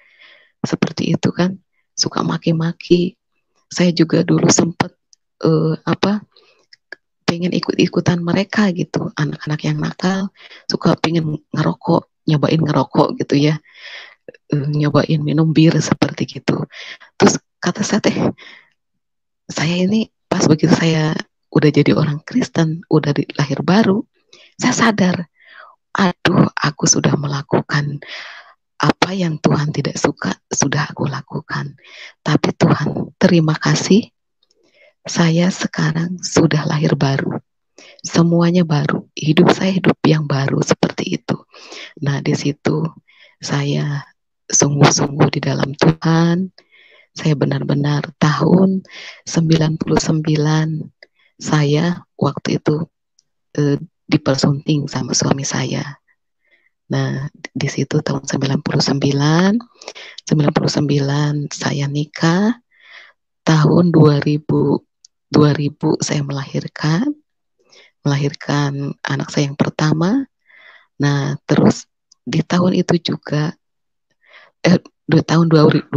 seperti itu kan, suka maki-maki. Saya juga dulu sempat pengen ikut-ikutan mereka gitu, anak-anak yang nakal, suka pengen ngerokok, nyobain ngerokok gitu ya, nyobain minum bir seperti gitu. Terus kata saya ini pas begitu saya udah jadi orang Kristen, udah lahir baru, saya sadar, aduh, aku sudah melakukan apa yang Tuhan tidak suka, sudah aku lakukan. Tapi Tuhan, terima kasih, saya sekarang sudah lahir baru. Semuanya baru, hidup saya hidup yang baru seperti itu. Nah, di situ saya sungguh-sungguh di dalam Tuhan. Saya benar-benar tahun 99 saya waktu itu dipersunting sama suami saya. Nah, di situ tahun 99 saya nikah. Tahun 2000 saya melahirkan anak saya yang pertama. Nah, terus di tahun itu juga tahun 2001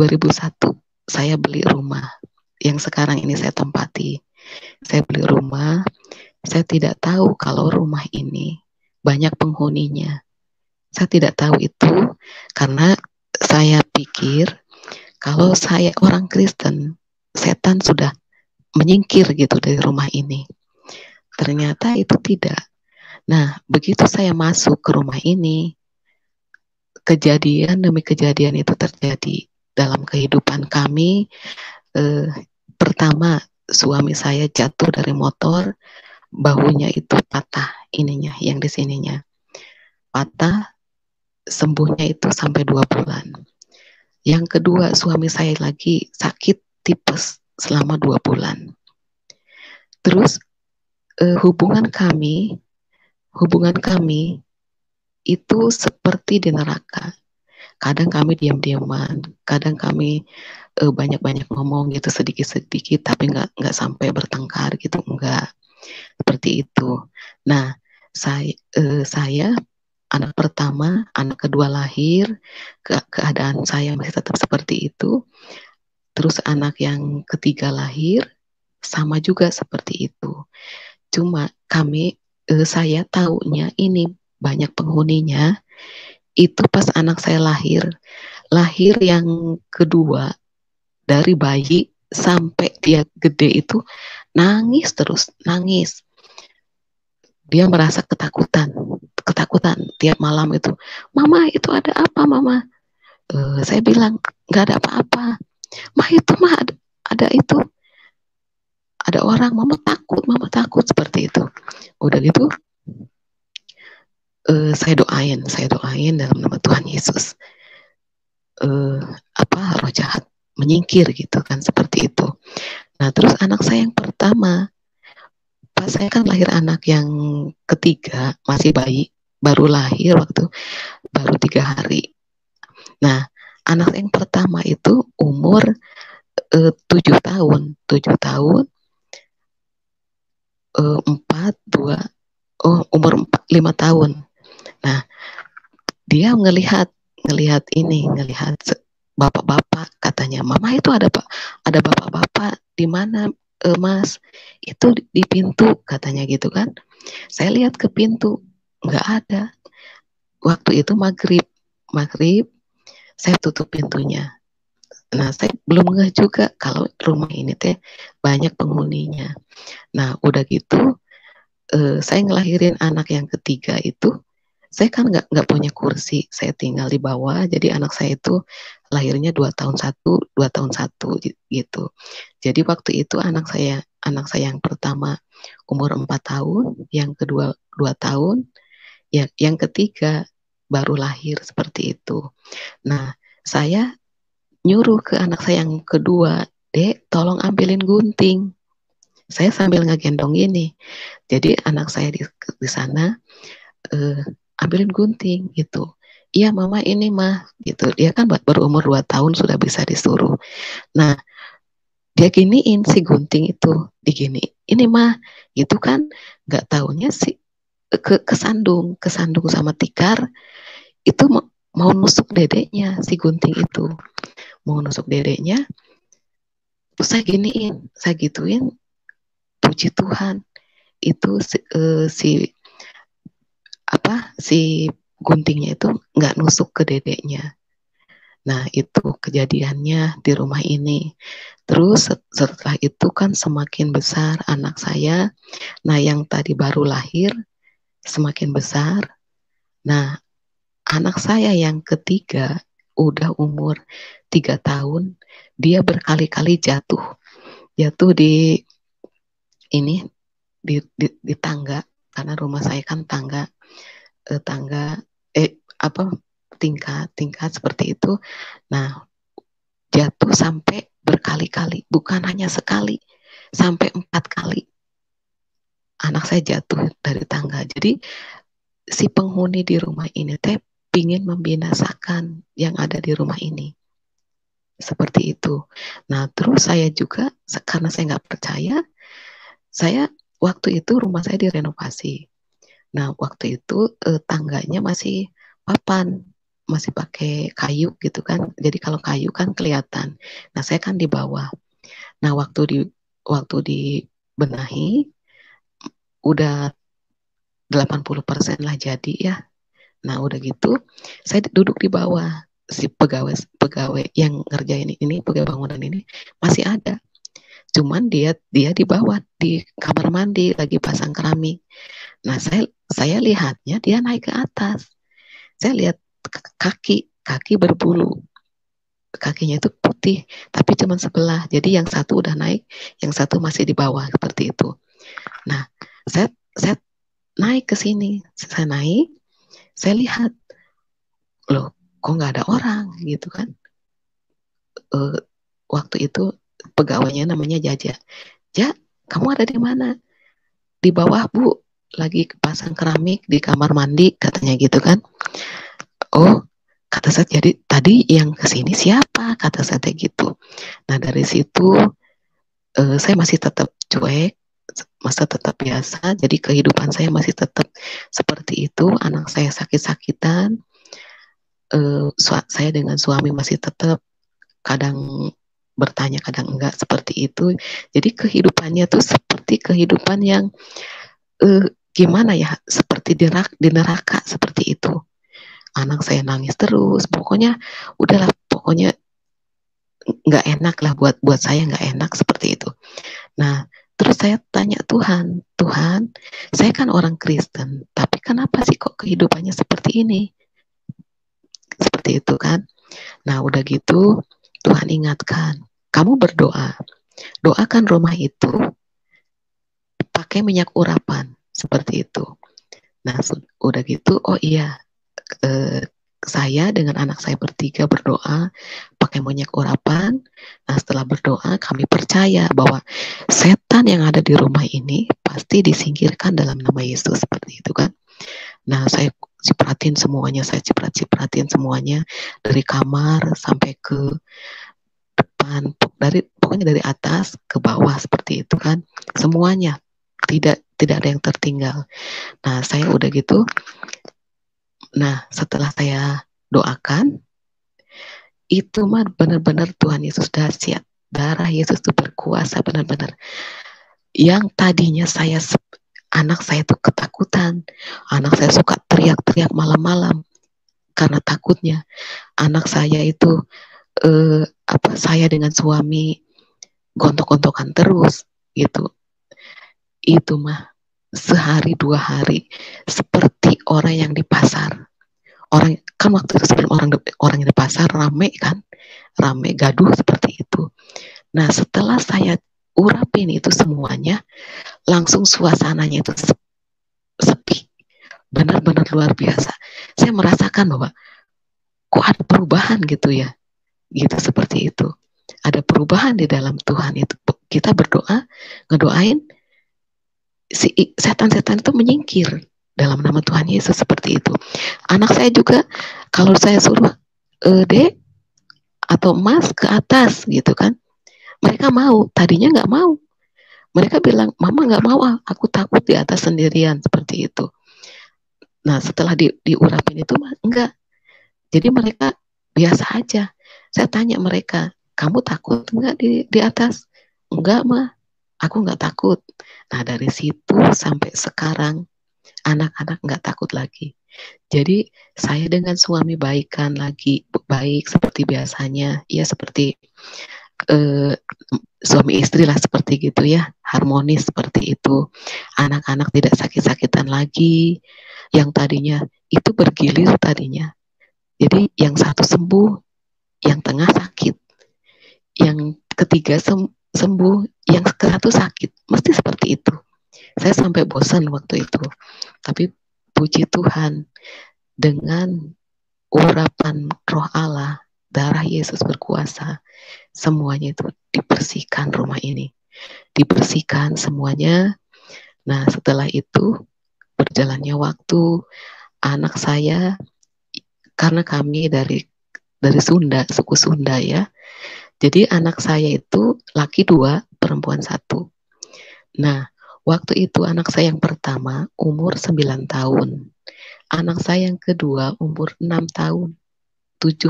saya beli rumah yang sekarang ini saya tempati. Saya beli rumah Saya tidak tahu kalau rumah ini banyak penghuninya. Saya tidak tahu itu karena saya pikir kalau saya orang Kristen, setan sudah menyingkir gitu dari rumah ini. Ternyata itu tidak. Nah, begitu saya masuk ke rumah ini, kejadian demi kejadian itu terjadi dalam kehidupan kami. Pertama, suami saya jatuh dari motor, bahunya itu patah, ininya, yang di sininya patah, sembuhnya itu sampai 2 bulan. Yang kedua, suami saya lagi sakit tipes selama 2 bulan. Terus hubungan kami itu seperti di neraka. Kadang kami diam-diaman, kadang kami banyak-banyak ngomong gitu sedikit-sedikit, tapi nggak sampai bertengkar gitu, enggak seperti itu. Nah, saya anak pertama, anak kedua lahir, keadaan saya masih tetap seperti itu. Terus anak yang ketiga lahir, sama juga seperti itu. Cuma saya taunya ini banyak penghuninya, itu pas anak saya lahir yang kedua, dari bayi sampai dia gede itu nangis terus, nangis. Dia merasa ketakutan tiap malam itu. Mama, itu ada apa, Mama? Saya bilang, nggak ada apa-apa. Itu ada itu. Ada orang, Mama takut seperti itu. Udah gitu, saya doain dalam nama Tuhan Yesus. Roh jahat menyingkir gitu kan, seperti itu. Nah, terus anak saya yang pertama, pas saya kan lahir anak yang ketiga, masih bayi, baru lahir baru 3 hari. Nah, anak yang pertama itu umur 7 tahun, 5 tahun. Nah, dia ngelihat bapak-bapak, katanya, Mama, itu ada bapak-bapak di mana, Mas? Itu di pintu, katanya gitu kan. Saya lihat ke pintu, nggak ada. Waktu itu maghrib, saya tutup pintunya. Nah, saya belum ngeh juga kalau rumah ini teh banyak penghuninya. Nah, udah gitu, saya ngelahirin anak yang ketiga itu, saya kan nggak punya kursi, saya tinggal di bawah, jadi anak saya itu lahirnya 2 tahun 1 gitu. Jadi waktu itu anak saya yang pertama umur 4 tahun, yang kedua 2 tahun, ya, yang ketiga baru lahir, seperti itu. Nah, saya nyuruh ke anak saya yang kedua, Dek, tolong ambilin gunting. Saya sambil ngegendong ini. Jadi anak saya di sana, ambilin gunting gitu. Iya, Mama, ini mah gitu. Dia kan berumur 2 tahun sudah bisa disuruh. Nah, dia giniin si gunting itu, digini. Ini mah gitu kan, nggak taunya sih kesandung sama tikar itu mau nusuk dedeknya, si gunting itu mau nusuk dedeknya. Terus saya gituin, puji Tuhan itu si guntingnya itu nggak nusuk ke dedeknya. Nah, itu kejadiannya di rumah ini. Terus setelah itu kan semakin besar anak saya. Nah, yang tadi baru lahir semakin besar. Nah, anak saya yang ketiga udah umur 3 tahun, dia berkali-kali jatuh di ini, di tangga, karena rumah saya kan tingkat seperti itu. Nah, jatuh sampai berkali-kali, bukan hanya sekali, sampai 4 kali anak saya jatuh dari tangga. Jadi si penghuni di rumah ini teh pingin membinasakan yang ada di rumah ini, seperti itu. Nah, terus saya juga, karena saya nggak percaya, saya waktu itu rumah saya direnovasi. Nah, waktu itu tangganya masih papan, masih pakai kayu gitu kan. Jadi kalau kayu kan kelihatan. Nah, saya kan di bawah. Nah, waktu dibenahi, udah 80% lah jadi ya. Nah udah gitu, saya duduk di bawah, si pegawai yang ngerjain ini, pegawai bangunan ini masih ada. Cuman dia di bawah di kamar mandi lagi pasang keramik. Nah saya lihatnya dia naik ke atas. Saya lihat kaki berbulu. Kakinya itu putih, tapi cuma sebelah. Jadi yang satu udah naik, yang satu masih di bawah seperti itu. Nah, saya naik ke sini, saya lihat, loh, kok nggak ada orang gitu kan? Waktu itu pegawainya namanya Jaja. Ja, kamu ada di mana? Di bawah Bu, lagi pasang keramik di kamar mandi katanya gitu kan. Oh, kata saya, jadi tadi yang kesini siapa? Kata saya gitu. Nah dari situ saya masih tetap cuek, masih tetap biasa. Jadi kehidupan saya masih tetap seperti itu. Anak saya sakit-sakitan. Saya dengan suami masih tetap kadang bertanya, kadang enggak seperti itu. Jadi kehidupannya tuh seperti kehidupan yang gimana ya? Seperti di neraka seperti itu. Anak saya nangis terus, pokoknya udahlah, pokoknya nggak enak lah buat saya, nggak enak seperti itu. Nah terus saya tanya Tuhan, saya kan orang Kristen, tapi kenapa sih kok kehidupannya seperti ini, seperti itu kan. Nah udah gitu Tuhan ingatkan, kamu berdoa, doakan rumah itu pakai minyak urapan seperti itu. Nah udah gitu, oh iya, saya dengan anak saya bertiga berdoa pakai minyak urapan. Nah setelah berdoa kami percaya bahwa setan yang ada di rumah ini pasti disingkirkan dalam nama Yesus seperti itu kan. Nah saya cipratin semuanya, cipratin semuanya dari kamar sampai ke depan, pokoknya dari atas ke bawah seperti itu kan, semuanya tidak ada yang tertinggal. Nah saya udah gitu. Nah setelah saya doakan, itu mah benar-benar Tuhan Yesus dahsyat. Darah Yesus itu berkuasa benar-benar. Yang tadinya anak saya tuh ketakutan. Anak saya suka teriak-teriak malam-malam karena takutnya. Anak saya itu saya dengan suami gontok-gontokan terus gitu. Itu mah sehari 2 hari seperti orang yang di pasar. Orang kan waktu itu sebelum orang yang di pasar rame kan, rame gaduh seperti itu. Nah setelah saya urapin itu semuanya, langsung suasananya itu sepi, benar-benar luar biasa. Saya merasakan bahwa kok ada perubahan gitu ya, gitu seperti itu. Ada perubahan di dalam Tuhan itu. Kita berdoa, ngedoain si setan-setan itu menyingkir dalam nama Tuhan Yesus seperti itu. Anak saya juga kalau saya suruh Dek atau Mas ke atas gitu kan, mereka mau. Tadinya nggak mau. Mereka bilang, Mama nggak mau, aku takut di atas sendirian seperti itu. Nah setelah diurapin itu enggak. Jadi mereka biasa aja. Saya tanya mereka, kamu takut enggak di atas? Enggak mah, aku nggak takut. Nah dari situ sampai sekarang anak-anak nggak takut lagi. Jadi saya dengan suami baikan lagi, baik seperti biasanya, ya seperti suami istri lah seperti gitu ya, harmonis seperti itu. Anak-anak tidak sakit-sakitan lagi, yang tadinya itu bergilir tadinya. Jadi yang satu sembuh, yang tengah sakit, yang ketiga sembuh, yang satu sakit, mesti seperti itu. Saya sampai bosan waktu itu. Tapi puji Tuhan, dengan urapan Roh Allah, darah Yesus berkuasa, semuanya itu dibersihkan rumah ini. Dibersihkan semuanya. Nah setelah itu, berjalannya waktu, anak saya, karena kami dari Sunda, suku Sunda ya, jadi anak saya itu laki 2, perempuan 1. Nah waktu itu anak saya yang pertama umur 9 tahun. Anak saya yang kedua umur 6 tahun. 6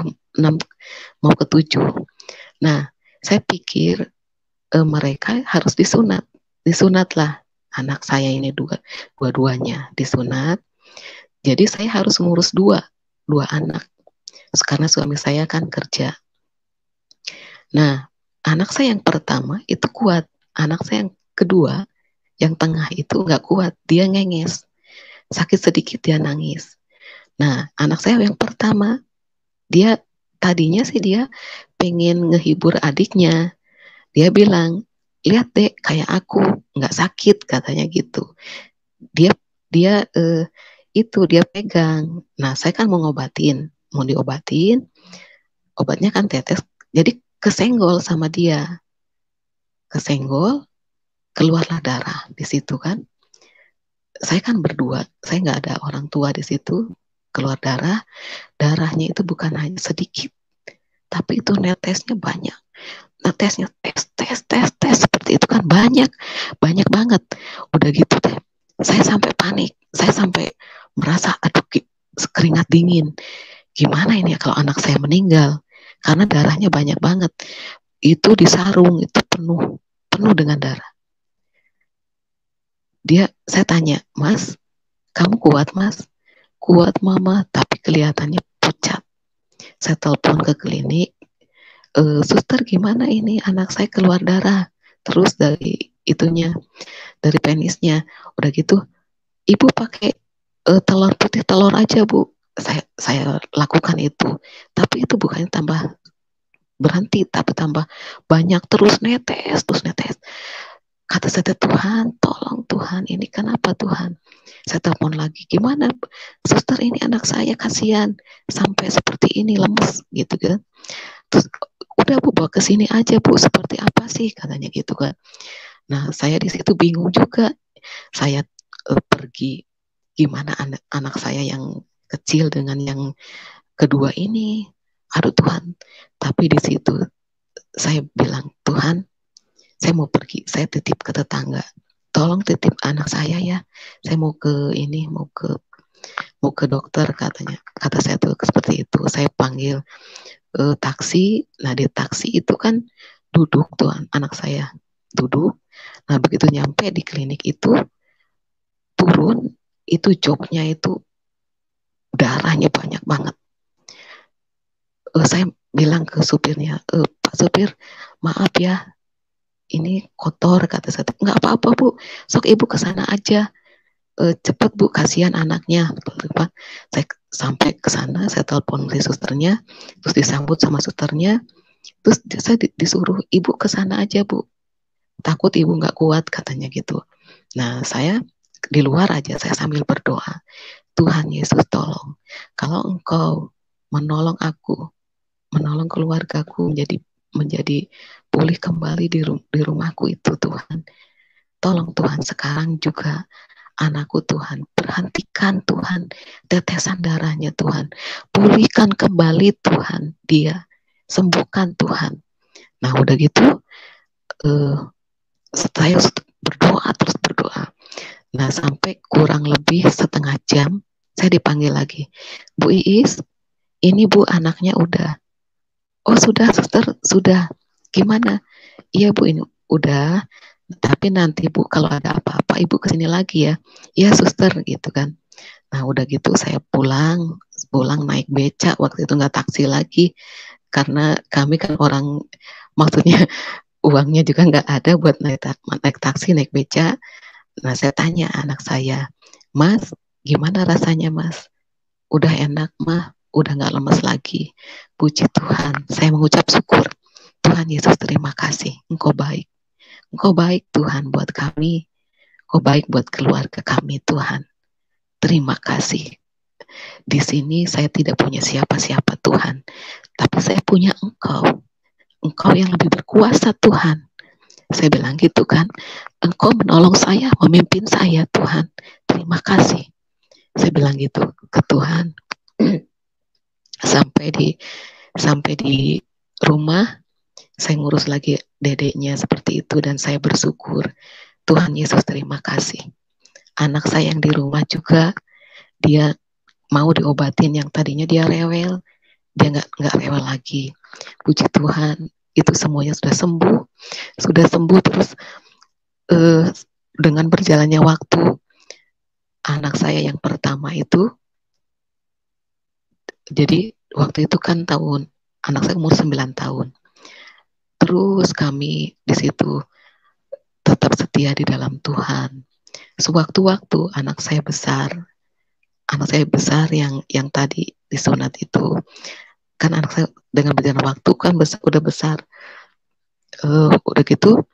mau ke 7. Nah, saya pikir mereka harus disunat. Disunat lah. anak saya ini dua-duanya disunat. Jadi saya harus ngurus dua anak karena suami saya kan kerja. Nah, anak saya yang pertama itu kuat, anak saya yang kedua, yang tengah itu nggak kuat, dia ngenges, sakit sedikit dia nangis. Nah, anak saya yang pertama, dia tadinya sih dia pengen ngehibur adiknya. Dia bilang, lihat dek kayak aku nggak sakit katanya gitu. Dia dia pegang. Nah, saya kan mau diobatin, obatnya kan tetes. Jadi kesenggol sama dia, keluarlah darah di situ kan. Saya kan berdua, saya nggak ada orang tua di situ. Keluar darahnya itu bukan hanya sedikit, tapi itu netesnya banyak. Netesnya tes seperti itu kan banyak banget. Udah gitu deh, saya sampai panik, saya sampai merasa aduh keringat dingin. Gimana ini ya kalau anak saya meninggal? Karena darahnya banyak banget. Itu di sarung itu penuh dengan darah. Saya tanya, Mas, kamu kuat Mas? Kuat Mama, tapi kelihatannya pucat. Saya telepon ke klinik, suster gimana ini anak saya keluar darah terus dari penisnya. Udah gitu, ibu pakai telur putih telur aja Bu. Saya lakukan itu, tapi itu bukannya tambah berhenti, tapi tambah banyak terus netes. Kata saya, Tuhan, tolong Tuhan, ini kenapa Tuhan? Saya telepon lagi, gimana suster ini anak saya kasihan, sampai seperti ini lemes gitu kan. Terus udah Bu bawa ke sini aja Bu, seperti apa sih katanya gitu kan. Nah saya di situ bingung juga, saya pergi gimana anak saya yang kecil dengan yang kedua ini, aduh Tuhan. Tapi di situ saya bilang, Tuhan, saya mau pergi, saya titip ke tetangga, tolong titip anak saya ya, saya mau ke dokter katanya. Kata saya tuh seperti itu. Saya panggil taksi. Nah di taksi itu kan duduk tuh anak saya duduk. Nah begitu nyampe di klinik itu, turun, itu joknya itu darahnya banyak banget. Saya bilang ke supirnya, Pak supir, maaf ya, ini kotor, kata saya. Nggak apa-apa Bu, sok ibu ke sana aja, cepet Bu, kasihan anaknya. Saya sampai ke sana, saya telepon si susternya, terus disambut sama susternya, terus saya disuruh ibu ke sana aja Bu, takut ibu nggak kuat katanya gitu. Nah saya di luar aja, saya sambil berdoa, Tuhan Yesus tolong, kalau Engkau menolong aku, menolong keluargaku menjadi pulih kembali di rumahku itu Tuhan. Tolong Tuhan sekarang juga anakku Tuhan, berhentikan Tuhan tetesan darahnya Tuhan, pulihkan kembali Tuhan dia, sembuhkan Tuhan. Nah udah gitu saya berdoa. Nah sampai kurang lebih setengah jam saya dipanggil lagi, Bu Iis, ini Bu anaknya udah. Oh sudah suster, sudah. Gimana? Iya Bu ini udah. Tapi nanti Bu kalau ada apa-apa Ibu kesini lagi ya. Iya suster gitu kan. Nah udah gitu saya pulang naik beca, waktu itu nggak taksi lagi karena kami kan orang, maksudnya uangnya juga nggak ada buat naik taksi, naik beca. Nah saya tanya anak saya, Mas gimana rasanya Mas? Udah enak mah, udah nggak lemes lagi. Puji Tuhan, saya mengucap syukur. Tuhan Yesus terima kasih, Engkau baik. Engkau baik Tuhan buat kami, Engkau baik buat keluarga kami Tuhan. Terima kasih. Di sini saya tidak punya siapa-siapa Tuhan, tapi saya punya Engkau. Engkau yang lebih berkuasa Tuhan. Saya bilang gitu kan, Engkau menolong saya, memimpin saya Tuhan. Terima kasih. Saya bilang gitu ke Tuhan. Sampai di rumah, saya ngurus lagi dedeknya seperti itu dan saya bersyukur. Tuhan Yesus terima kasih. Anak saya yang di rumah juga, dia mau diobatin, yang tadinya dia rewel, dia nggak rewel lagi. Puji Tuhan, itu semuanya sudah sembuh terus dengan berjalannya waktu, anak saya yang pertama itu, jadi waktu itu kan anak saya umur 9 tahun. Terus kami di situ tetap setia di dalam Tuhan. Sewaktu-waktu anak saya besar yang tadi disunat itu, kan anak saya dengan berjalan waktu kan udah besar. Udah gitu,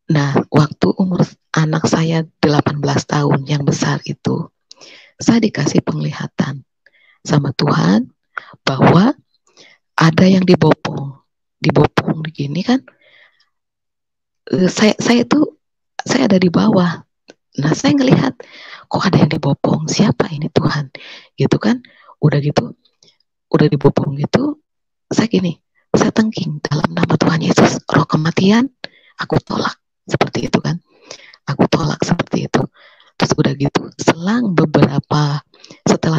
nah waktu umur anak saya 18 tahun yang besar itu, saya dikasih penglihatan sama Tuhan bahwa ada yang dibopong begini kan. Saya ada di bawah. Nah saya ngelihat kok ada yang dibopong, siapa ini Tuhan gitu kan. Udah dibopong gitu, saya tengking, dalam nama Tuhan Yesus, roh kematian aku tolak, seperti itu kan. Aku tolak seperti itu. Terus udah gitu, setelah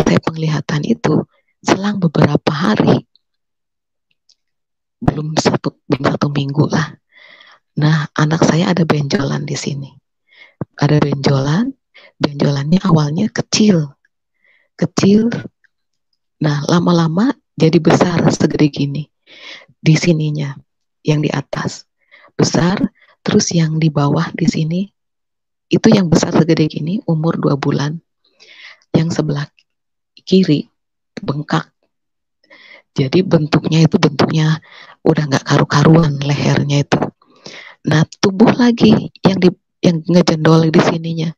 saya penglihatan itu, selang beberapa hari, belum satu minggu lah. Nah, anak saya ada benjolan di sini. Ada benjolannya awalnya kecil. Nah, lama-lama jadi besar segede gini. Di sininya, yang di atas besar, terus yang di bawah di sini itu yang besar segede gini, umur 2 bulan. Yang sebelah kiri bengkak. Jadi bentuknya udah nggak karu-karuan lehernya itu. Nah, tumbuh lagi yang ngejendol di sininya.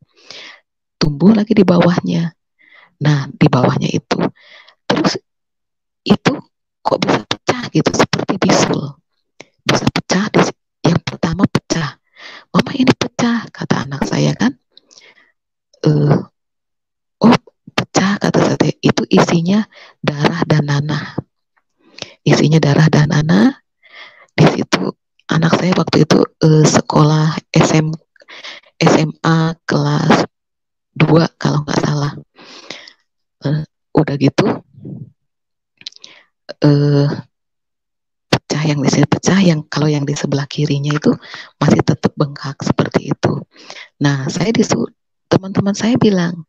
Tumbuh lagi di bawahnya. Nah, di bawahnya itu. Terus itu kok bisa pecah gitu, seperti bisul. Bisa pecah, yang pertama pecah. Mama ini pecah, kata anak saya kan. Oh, pecah, kata saya. Itu isinya darah dan nanah. Isinya darah dan nanah. Di situ anak saya waktu itu sekolah SMA kelas 2 kalau nggak salah. Udah gitu pecah, yang di sini pecah, kalau yang di sebelah kirinya itu masih tetap bengkak seperti itu. Nah, teman-teman saya bilang,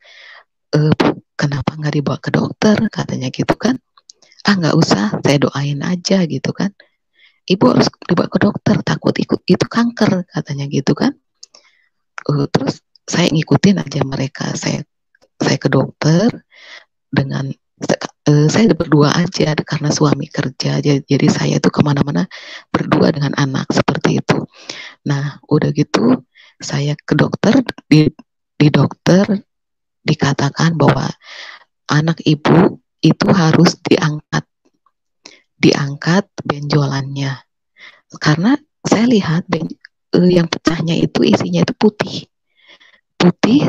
kenapa nggak dibawa ke dokter, katanya gitu kan. Nggak usah, saya doain aja gitu kan. Ibu harus dibawa ke dokter, takut itu kanker, katanya gitu kan. Terus saya ngikutin aja mereka. Saya ke dokter dengan saya berdua aja karena suami kerja. Jadi saya tuh kemana-mana berdua dengan anak seperti itu. Nah, udah gitu saya ke dokter, di dokter dikatakan bahwa anak ibu itu harus diangkat benjolannya. Karena saya lihat yang pecahnya itu isinya itu putih.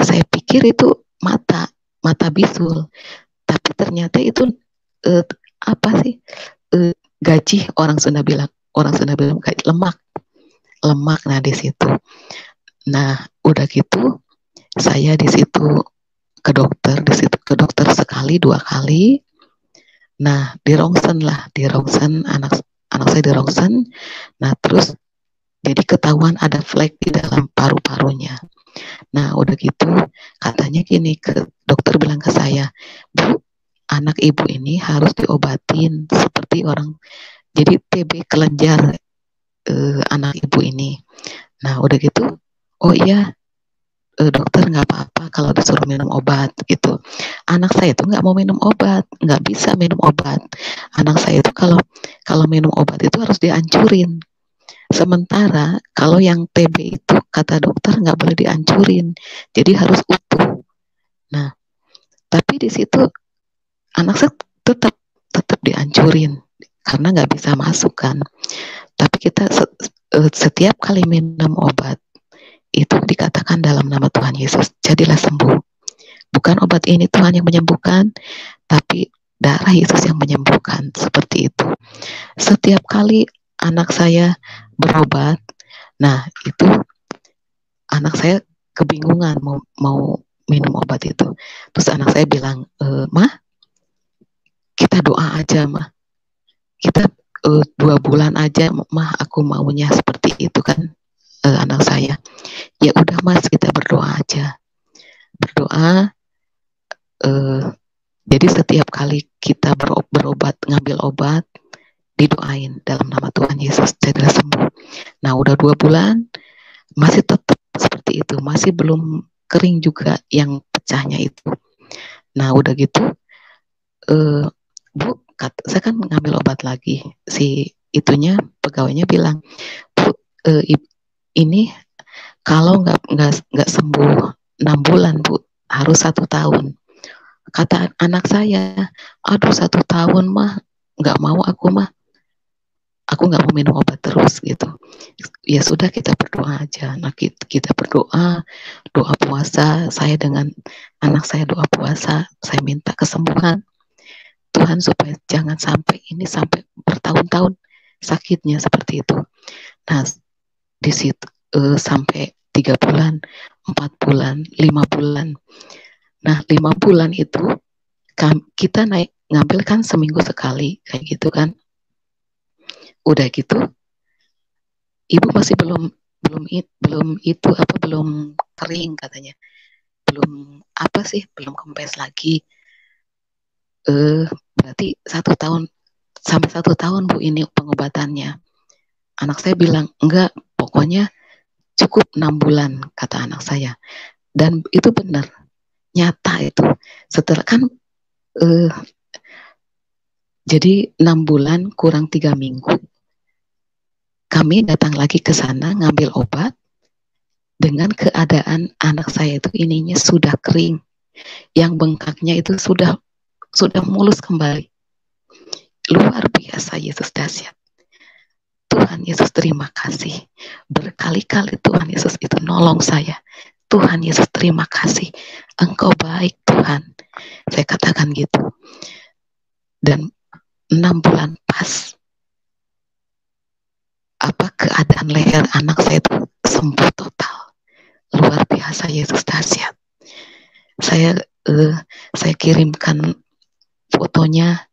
Saya pikir itu mata bisul. Tapi ternyata itu gaji, orang Sunda bilang gaji, lemak. Nah, di situ. Nah, udah gitu saya di situ ke dokter sekali 2 kali. Nah, di rongsen anak saya di rongsen. Nah, terus jadi ketahuan ada flek di dalam paru-parunya. Nah, udah gitu katanya gini, dokter bilang ke saya, Bu, anak ibu ini harus diobatin seperti orang, jadi TB kelenjar anak ibu ini. Nah, udah gitu, oh iya dokter, nggak apa-apa kalau disuruh minum obat gitu. Anak saya itu nggak mau minum obat, nggak bisa minum obat. Anak saya itu kalau minum obat itu harus dihancurin. Sementara kalau yang TB itu kata dokter nggak boleh dihancurin, jadi harus utuh. Nah, tapi di situ anak saya tetap dihancurin karena nggak bisa masuk kan. Tapi kita setiap kali minum obat itu dikatakan dalam nama Tuhan Yesus, jadilah sembuh. Bukan obat ini Tuhan yang menyembuhkan, tapi darah Yesus yang menyembuhkan, seperti itu. Setiap kali anak saya berobat, nah itu anak saya kebingungan mau minum obat itu. Terus anak saya bilang, Mah, kita doa aja, Mah. Kita 2 bulan aja, Mah, aku maunya seperti itu kan, anak saya. Ya udah Mas, kita berdoa aja. Berdoa, jadi setiap kali kita berobat, ngambil obat, didoain dalam nama Tuhan Yesus cedera sembuh. Nah udah 2 bulan masih tetap seperti itu, masih belum kering juga yang pecahnya itu. Nah udah gitu, Bu, saya kan ngambil obat lagi, si itunya pegawainya bilang, Bu, ini kalau nggak sembuh 6 bulan Bu, harus 1 tahun. Kata anak saya, aduh 1 tahun mah nggak mau aku mah, aku nggak mau minum obat terus gitu. Ya sudah kita berdoa aja. Nah kita berdoa, doa puasa, saya dengan anak saya doa puasa, saya minta kesembuhan Tuhan supaya jangan sampai ini sampai bertahun-tahun sakitnya seperti itu. Nah di situ sampai 3 bulan, 4 bulan, 5 bulan. Nah 5 bulan itu kita naik ngambil kan seminggu sekali kayak gitu kan. Udah gitu ibu masih belum itu apa belum kering katanya, belum apa sih, belum kempes lagi. Berarti 1 tahun sampai 1 tahun Bu ini pengobatannya. Anak saya bilang enggak, pokoknya cukup 6 bulan kata anak saya. Dan itu benar, nyata itu. Setelah kan jadi 6 bulan kurang 3 minggu kami datang lagi ke sana ngambil obat dengan keadaan anak saya itu ininya sudah kering, yang bengkaknya itu sudah mulus kembali. Luar biasa, Yesus dahsyat. Tuhan Yesus terima kasih. Berkali-kali Tuhan Yesus itu nolong saya. Tuhan Yesus terima kasih. Engkau baik Tuhan. Saya katakan gitu. Dan 6 bulan pas apa keadaan leher anak saya itu sembuh total. Luar biasa, Yesus dahsyat. Saya kirimkan fotonya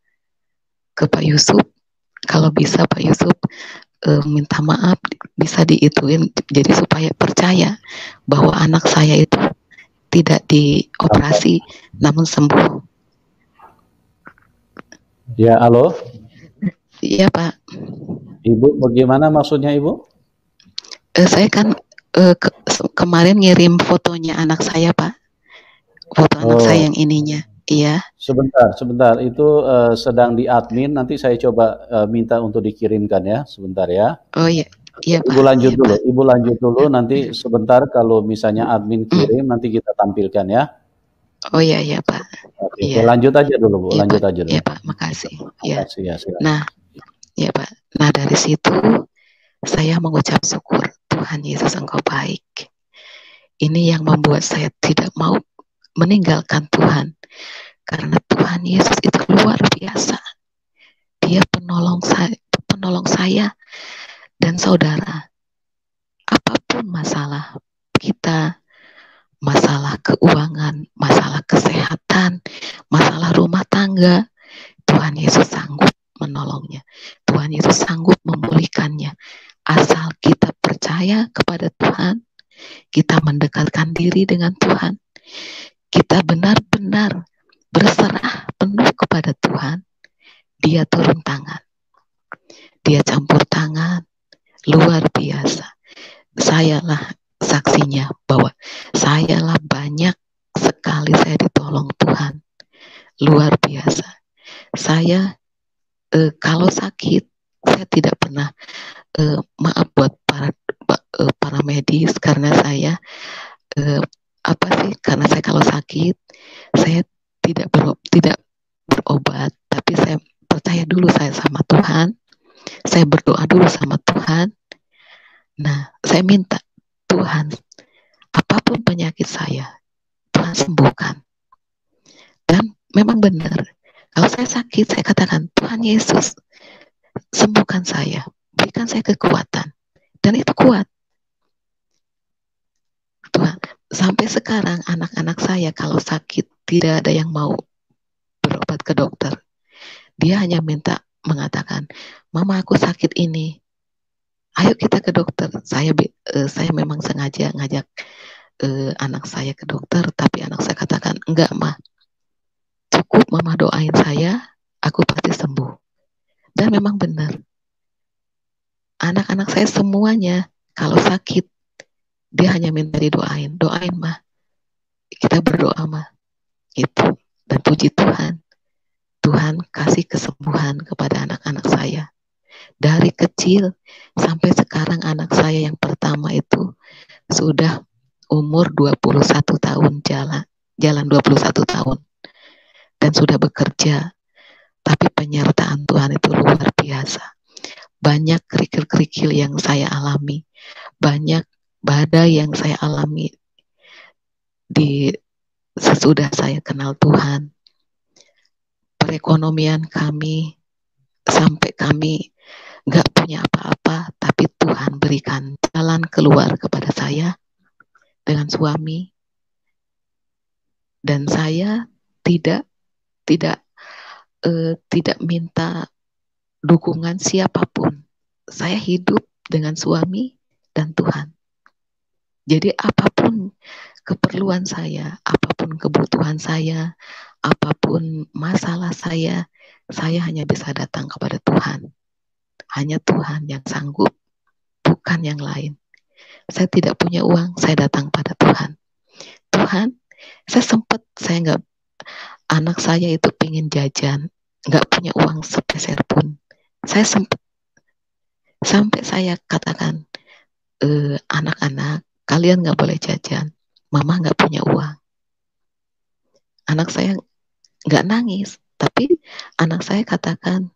ke Pak Yusuf. Kalau bisa Pak Yusuf minta maaf, bisa diituin jadi supaya percaya bahwa anak saya itu tidak dioperasi namun sembuh. Ya, halo. Iya Pak. Ibu, bagaimana maksudnya Ibu? Saya kan kemarin ngirim fotonya anak saya Pak. Foto anak saya yang ininya. Iya. Sebentar. Itu sedang di admin. Nanti saya coba minta untuk dikirimkan ya. Sebentar ya. Oh iya. Iya Pak. Ibu lanjut iya, dulu. Pak. Ibu lanjut dulu. Nanti sebentar kalau misalnya admin kirim, nanti kita tampilkan ya. Oh iya Pak. Oke, iya. lanjut aja dulu Bu. Iya, lanjut Pak. aja dulu. Iya Pak, makasih. Ya. Makasih ya. Silakan. Nah, ya Pak. Nah dari situ saya mengucap syukur, Tuhan Yesus Engkau baik. Ini yang membuat saya tidak mau meninggalkan Tuhan. Karena Tuhan Yesus itu luar biasa. Dia penolong saya dan saudara. Apapun masalah kita, masalah keuangan, masalah kesehatan, masalah rumah tangga, Tuhan Yesus sanggup menolongnya. Tuhan Yesus sanggup memulihkannya. Asal kita percaya kepada Tuhan, kita mendekatkan diri dengan Tuhan, kita benar-benar berserah penuh kepada Tuhan, Dia turun tangan. Dia campur tangan, luar biasa. Sayalah saksinya bahwa sayalah banyak sekali saya ditolong Tuhan. Luar biasa. Saya kalau sakit, saya tidak pernah maaf buat para medis karena saya karena saya kalau sakit saya tidak berobat, tapi saya percaya dulu saya sama Tuhan, saya berdoa dulu sama Tuhan. Nah, saya minta Tuhan, apapun penyakit saya, Tuhan sembuhkan. Dan memang benar, kalau saya sakit, saya katakan, Tuhan Yesus, sembuhkan saya, berikan saya kekuatan. Dan itu kuat. Tuhan, sampai sekarang anak-anak saya kalau sakit, tidak ada yang mau berobat ke dokter. Dia hanya mengatakan, Mama aku sakit ini, ayo kita ke dokter. saya memang sengaja ngajak anak saya ke dokter, tapi anak saya katakan, enggak mah, cukup mama doain saya, aku pasti sembuh. Dan memang benar, anak-anak saya semuanya kalau sakit, dia hanya minta didoain, doain mah, kita berdoa mah, gitu. Dan puji Tuhan, Tuhan kasih kesembuhan kepada anak-anak saya. Dari kecil sampai sekarang anak saya yang pertama itu sudah umur 21 tahun jalan 21 tahun dan sudah bekerja, tapi penyertaan Tuhan itu luar biasa. Banyak kerikil-kerikil yang saya alami, banyak badai yang saya alami di sesudah saya kenal Tuhan. Perekonomian kami sampai kami nggak punya apa-apa, tapi Tuhan berikan jalan keluar kepada saya dengan suami, dan saya tidak minta dukungan siapapun. Saya hidup dengan suami dan Tuhan. Jadi apapun keperluan saya, apapun kebutuhan saya, apapun masalah saya hanya bisa datang kepada Tuhan. Hanya Tuhan yang sanggup, bukan yang lain. Saya tidak punya uang, saya datang pada Tuhan. Tuhan, saya nggak, anak saya itu pengen jajan, nggak punya uang sepeser pun. Saya sempat, sampai saya katakan, anak-anak, kalian nggak boleh jajan, mama nggak punya uang. Anak saya nggak nangis, tapi anak saya katakan,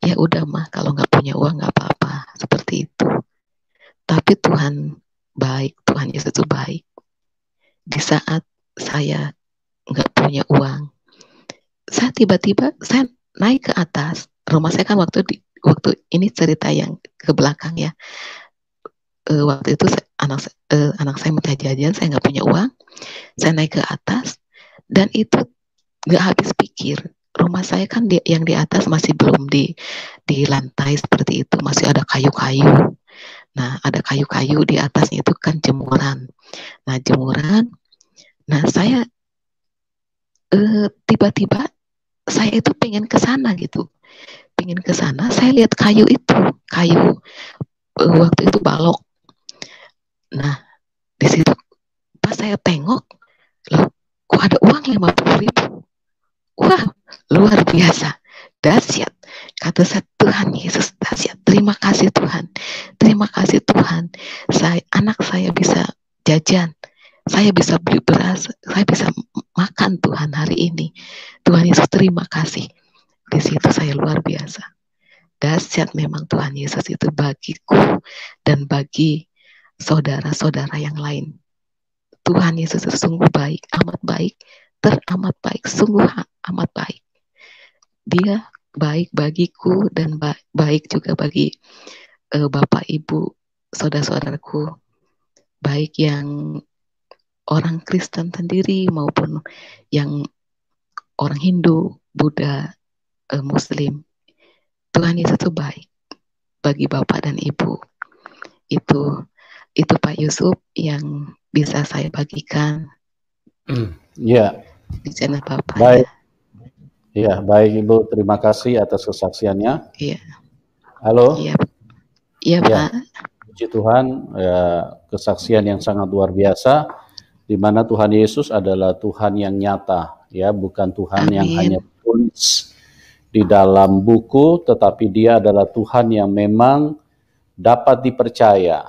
ya udah mah, kalau nggak punya uang nggak apa-apa, seperti itu. Tapi Tuhan baik, Tuhan Yesus itu baik. Di saat saya nggak punya uang, saya tiba-tiba saya naik ke atas rumah saya, kan waktu ini cerita yang ke belakang ya. Waktu itu anak saya minta jajan, saya nggak punya uang, saya naik ke atas, dan itu nggak habis pikir. Rumah saya kan yang di atas masih belum di lantai seperti itu, masih ada kayu-kayu. Nah, ada kayu-kayu di atasnya itu kan jemuran. Nah, jemuran. Nah, saya tiba-tiba saya itu pengen ke sana gitu. Pengen ke sana, saya lihat kayu itu, waktu itu balok. Nah, di situ pas saya tengok, loh, kok ada uang 50.000? Wah, luar biasa, dahsyat. Kata saya, Tuhan Yesus dahsyat. Terima kasih Tuhan, terima kasih Tuhan. Anak saya bisa jajan, saya bisa beli beras, saya bisa makan Tuhan hari ini. Tuhan Yesus terima kasih. Di situ saya luar biasa. Dahsyat memang Tuhan Yesus itu bagiku dan bagi saudara-saudara yang lain. Tuhan Yesus itu sungguh baik, amat baik, teramat baik, sungguh amat baik. Dia baik bagiku dan baik juga bagi Bapak, Ibu, saudara-saudaraku, baik yang orang Kristen sendiri maupun yang orang Hindu, Buddha, Muslim. Tuhan Yesus itu baik bagi Bapak dan Ibu. Itu Pak Yusuf yang bisa saya bagikan. Ya. Di channel Bapak. Baik. Ya, baik Ibu, terima kasih atas kesaksiannya. Iya. Halo. Iya. Iya, Pak. Puji Tuhan, ya, kesaksian yang sangat luar biasa, di mana Tuhan Yesus adalah Tuhan yang nyata, ya, bukan Tuhan yang hanya tulis di dalam buku, tetapi Dia adalah Tuhan yang memang dapat dipercaya.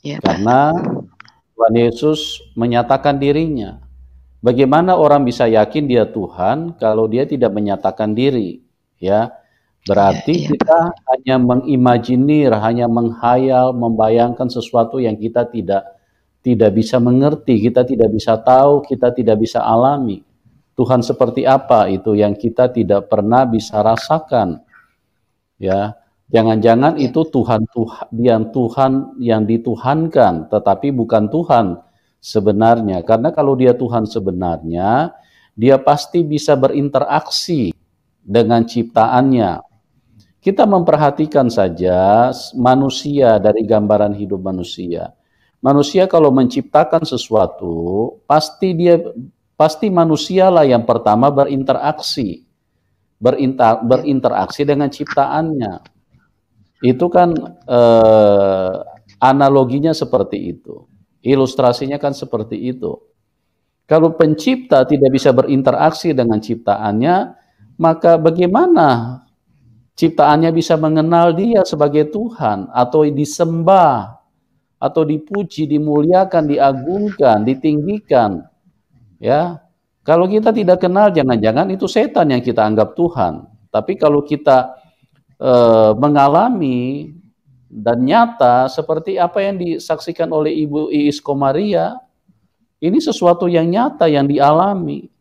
Ya, karena Tuhan Yesus menyatakan dirinya. Bagaimana orang bisa yakin Dia Tuhan kalau Dia tidak menyatakan diri? Ya, berarti kita hanya mengimajinir, hanya menghayal, membayangkan sesuatu yang kita tidak bisa mengerti, kita tidak bisa tahu, kita tidak bisa alami. Tuhan seperti apa itu yang kita tidak pernah bisa rasakan. Ya, jangan-jangan itu Tuhan yang dituhankan, tetapi bukan Tuhan sebenarnya. Karena kalau Dia Tuhan sebenarnya, Dia pasti bisa berinteraksi dengan ciptaannya. Kita memperhatikan saja manusia dari gambaran hidup manusia. Manusia kalau menciptakan sesuatu, pasti manusialah yang pertama berinteraksi dengan ciptaannya. Itu kan analoginya seperti itu. Ilustrasinya kan seperti itu. Kalau pencipta tidak bisa berinteraksi dengan ciptaannya, maka bagaimana ciptaannya bisa mengenal dia sebagai Tuhan, atau disembah, atau dipuji, dimuliakan, diagungkan, ditinggikan? Ya, kalau kita tidak kenal, jangan-jangan itu setan yang kita anggap Tuhan. Tapi kalau kita mengalami dan nyata seperti apa yang disaksikan oleh Ibu Iis Komaria, ini sesuatu yang nyata yang dialami.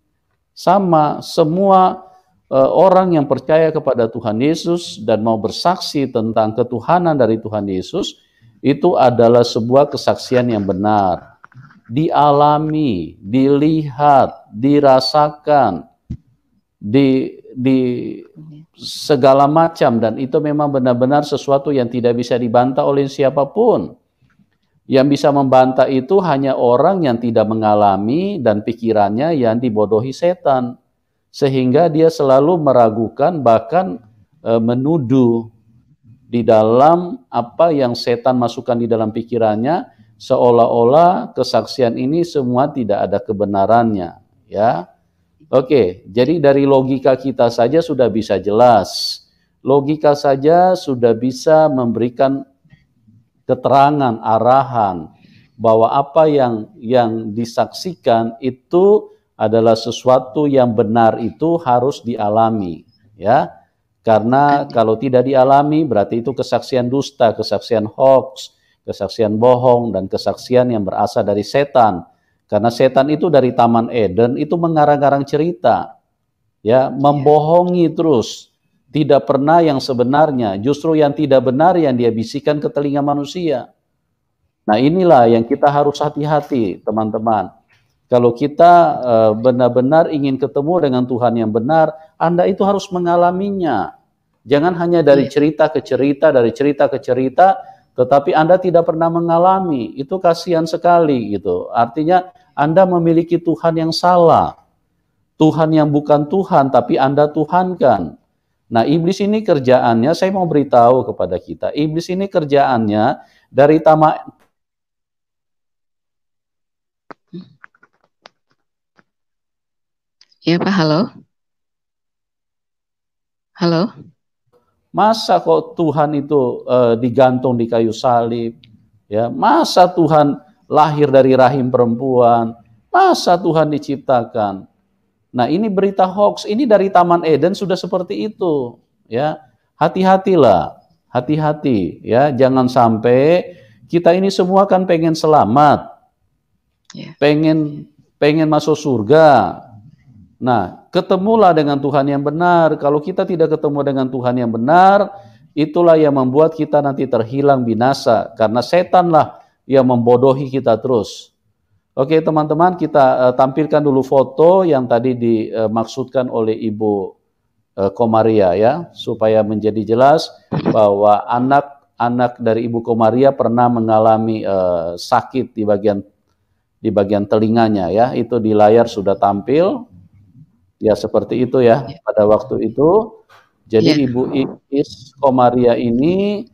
Sama semua orang yang percaya kepada Tuhan Yesus dan mau bersaksi tentang ketuhanan dari Tuhan Yesus, itu adalah sebuah kesaksian yang benar, dialami, dilihat, dirasakan, di segala macam, dan itu memang benar-benar sesuatu yang tidak bisa dibantah oleh siapapun. Yang bisa membantah itu hanya orang yang tidak mengalami dan pikirannya yang dibodohi setan, sehingga dia selalu meragukan, bahkan menuduh di dalam apa yang setan masukkan di dalam pikirannya, seolah-olah kesaksian ini semua tidak ada kebenarannya, ya. Oke, jadi dari logika kita saja sudah bisa jelas. Logika saja sudah bisa memberikan keterangan, arahan bahwa apa yang disaksikan itu adalah sesuatu yang benar, itu harus dialami, ya. Karena kalau tidak dialami berarti itu kesaksian dusta, kesaksian hoax, kesaksian bohong, dan kesaksian yang berasal dari setan. Karena setan itu dari Taman Eden itu mengarang-arang cerita, ya, membohongi terus, tidak pernah yang sebenarnya, justru yang tidak benar yang dia bisikan ke telinga manusia. Nah, inilah yang kita harus hati-hati, teman-teman. Kalau kita benar-benar ingin ketemu dengan Tuhan yang benar, Anda itu harus mengalaminya. Jangan hanya dari cerita ke cerita, dari cerita ke cerita, tetapi Anda tidak pernah mengalami. Itu kasihan sekali gitu. Artinya Anda memiliki Tuhan yang salah. Tuhan yang bukan Tuhan, tapi Anda tuhankan. Nah, iblis ini kerjaannya, saya mau beritahu kepada kita, iblis ini kerjaannya dari Ya Pak, halo? Halo? Masa kok Tuhan itu digantung di kayu salib? Ya, masa Tuhan lahir dari rahim perempuan? Masa Tuhan diciptakan? Nah, ini berita hoax, ini dari Taman Eden sudah seperti itu, ya. Hati-hatilah, hati-hati, ya. Jangan sampai kita ini semua kan pengen selamat, pengen masuk surga. Nah, ketemulah dengan Tuhan yang benar. Kalau kita tidak ketemu dengan Tuhan yang benar, itulah yang membuat kita nanti terhilang binasa, karena setanlah yang membodohi kita terus. Oke, teman-teman, kita tampilkan dulu foto yang tadi dimaksudkan oleh Ibu Komaria, ya, supaya menjadi jelas bahwa anak dari Ibu Komaria pernah mengalami sakit di bagian telinganya, ya. Itu di layar sudah tampil. Ya, seperti itu ya, pada waktu itu. Jadi Ibu Iis Komaria ini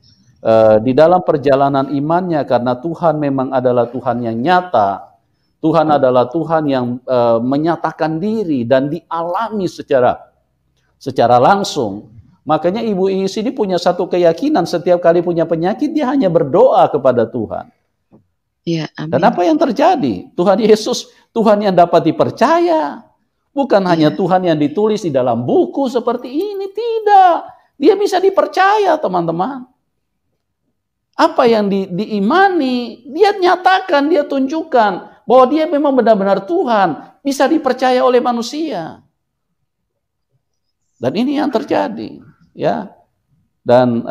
di dalam perjalanan imannya, karena Tuhan memang adalah Tuhan yang nyata, Tuhan adalah Tuhan yang menyatakan diri dan dialami secara langsung. Makanya Ibu Iis ini punya satu keyakinan, setiap kali punya penyakit dia hanya berdoa kepada Tuhan. Ya, amin. Dan apa yang terjadi? Tuhan Yesus, Tuhan yang dapat dipercaya. Bukan hanya Tuhan yang ditulis di dalam buku seperti ini, tidak. Dia bisa dipercaya, teman-teman. Apa yang diimani, dia nyatakan, dia tunjukkan bahwa dia memang benar-benar Tuhan, bisa dipercaya oleh manusia. Dan ini yang terjadi, ya. Dan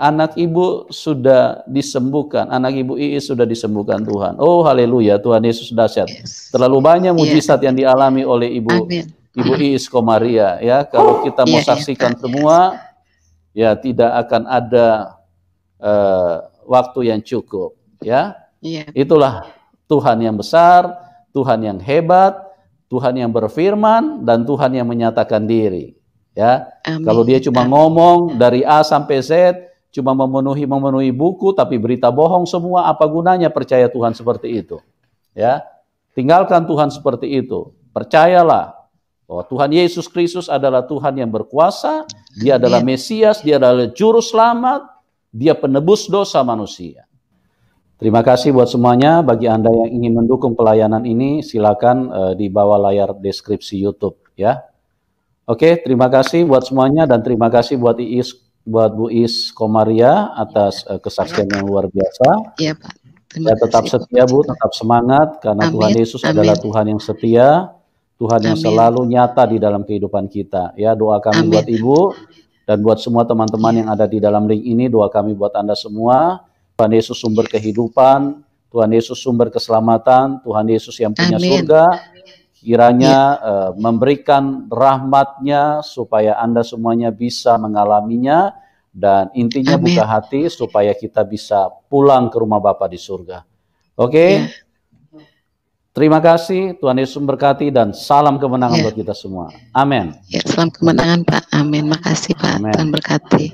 anak ibu sudah disembuhkan, anak Ibu Iis sudah disembuhkan Tuhan. Oh, haleluya, Tuhan Yesus dahsyat. Terlalu banyak mujizat yang dialami oleh Ibu Iis Komaria, ya. Kalau kita mau saksikan semua, ya tidak akan ada waktu yang cukup, ya. Itulah Tuhan yang besar, Tuhan yang hebat, Tuhan yang berfirman, dan Tuhan yang menyatakan diri, ya. Kalau dia cuma ngomong dari A sampai Z, cuma memenuhi buku, tapi berita bohong semua, apa gunanya percaya Tuhan seperti itu, ya. Tinggalkan Tuhan seperti itu. Percayalah bahwa Tuhan Yesus Kristus adalah Tuhan yang berkuasa, dia adalah Mesias, dia adalah Juru Selamat, dia penebus dosa manusia. Terima kasih buat semuanya. Bagi Anda yang ingin mendukung pelayanan ini, silakan di bawah layar deskripsi YouTube, ya. Oke, terima kasih buat semuanya, dan terima kasih buat Bu Is Komaria atas kesaksian yang luar biasa. Iya, Pak. Ya, tetap setia Bu, tetap semangat, karena Tuhan Yesus adalah Tuhan yang setia, Tuhan yang selalu nyata di dalam kehidupan kita. Ya, doa kami buat Ibu dan buat semua teman-teman yang ada di dalam link ini, doa kami buat Anda semua. Tuhan Yesus sumber kehidupan, Tuhan Yesus sumber keselamatan, Tuhan Yesus yang punya surga, kiranya memberikan rahmat-Nya supaya Anda semuanya bisa mengalaminya. Dan intinya buka hati supaya kita bisa pulang ke rumah Bapa di surga. Oke? Terima kasih, Tuhan Yesus memberkati, dan salam kemenangan buat kita semua. Amin. Ya, salam kemenangan Pak. Amin. Makasih Pak. Tuhan berkati.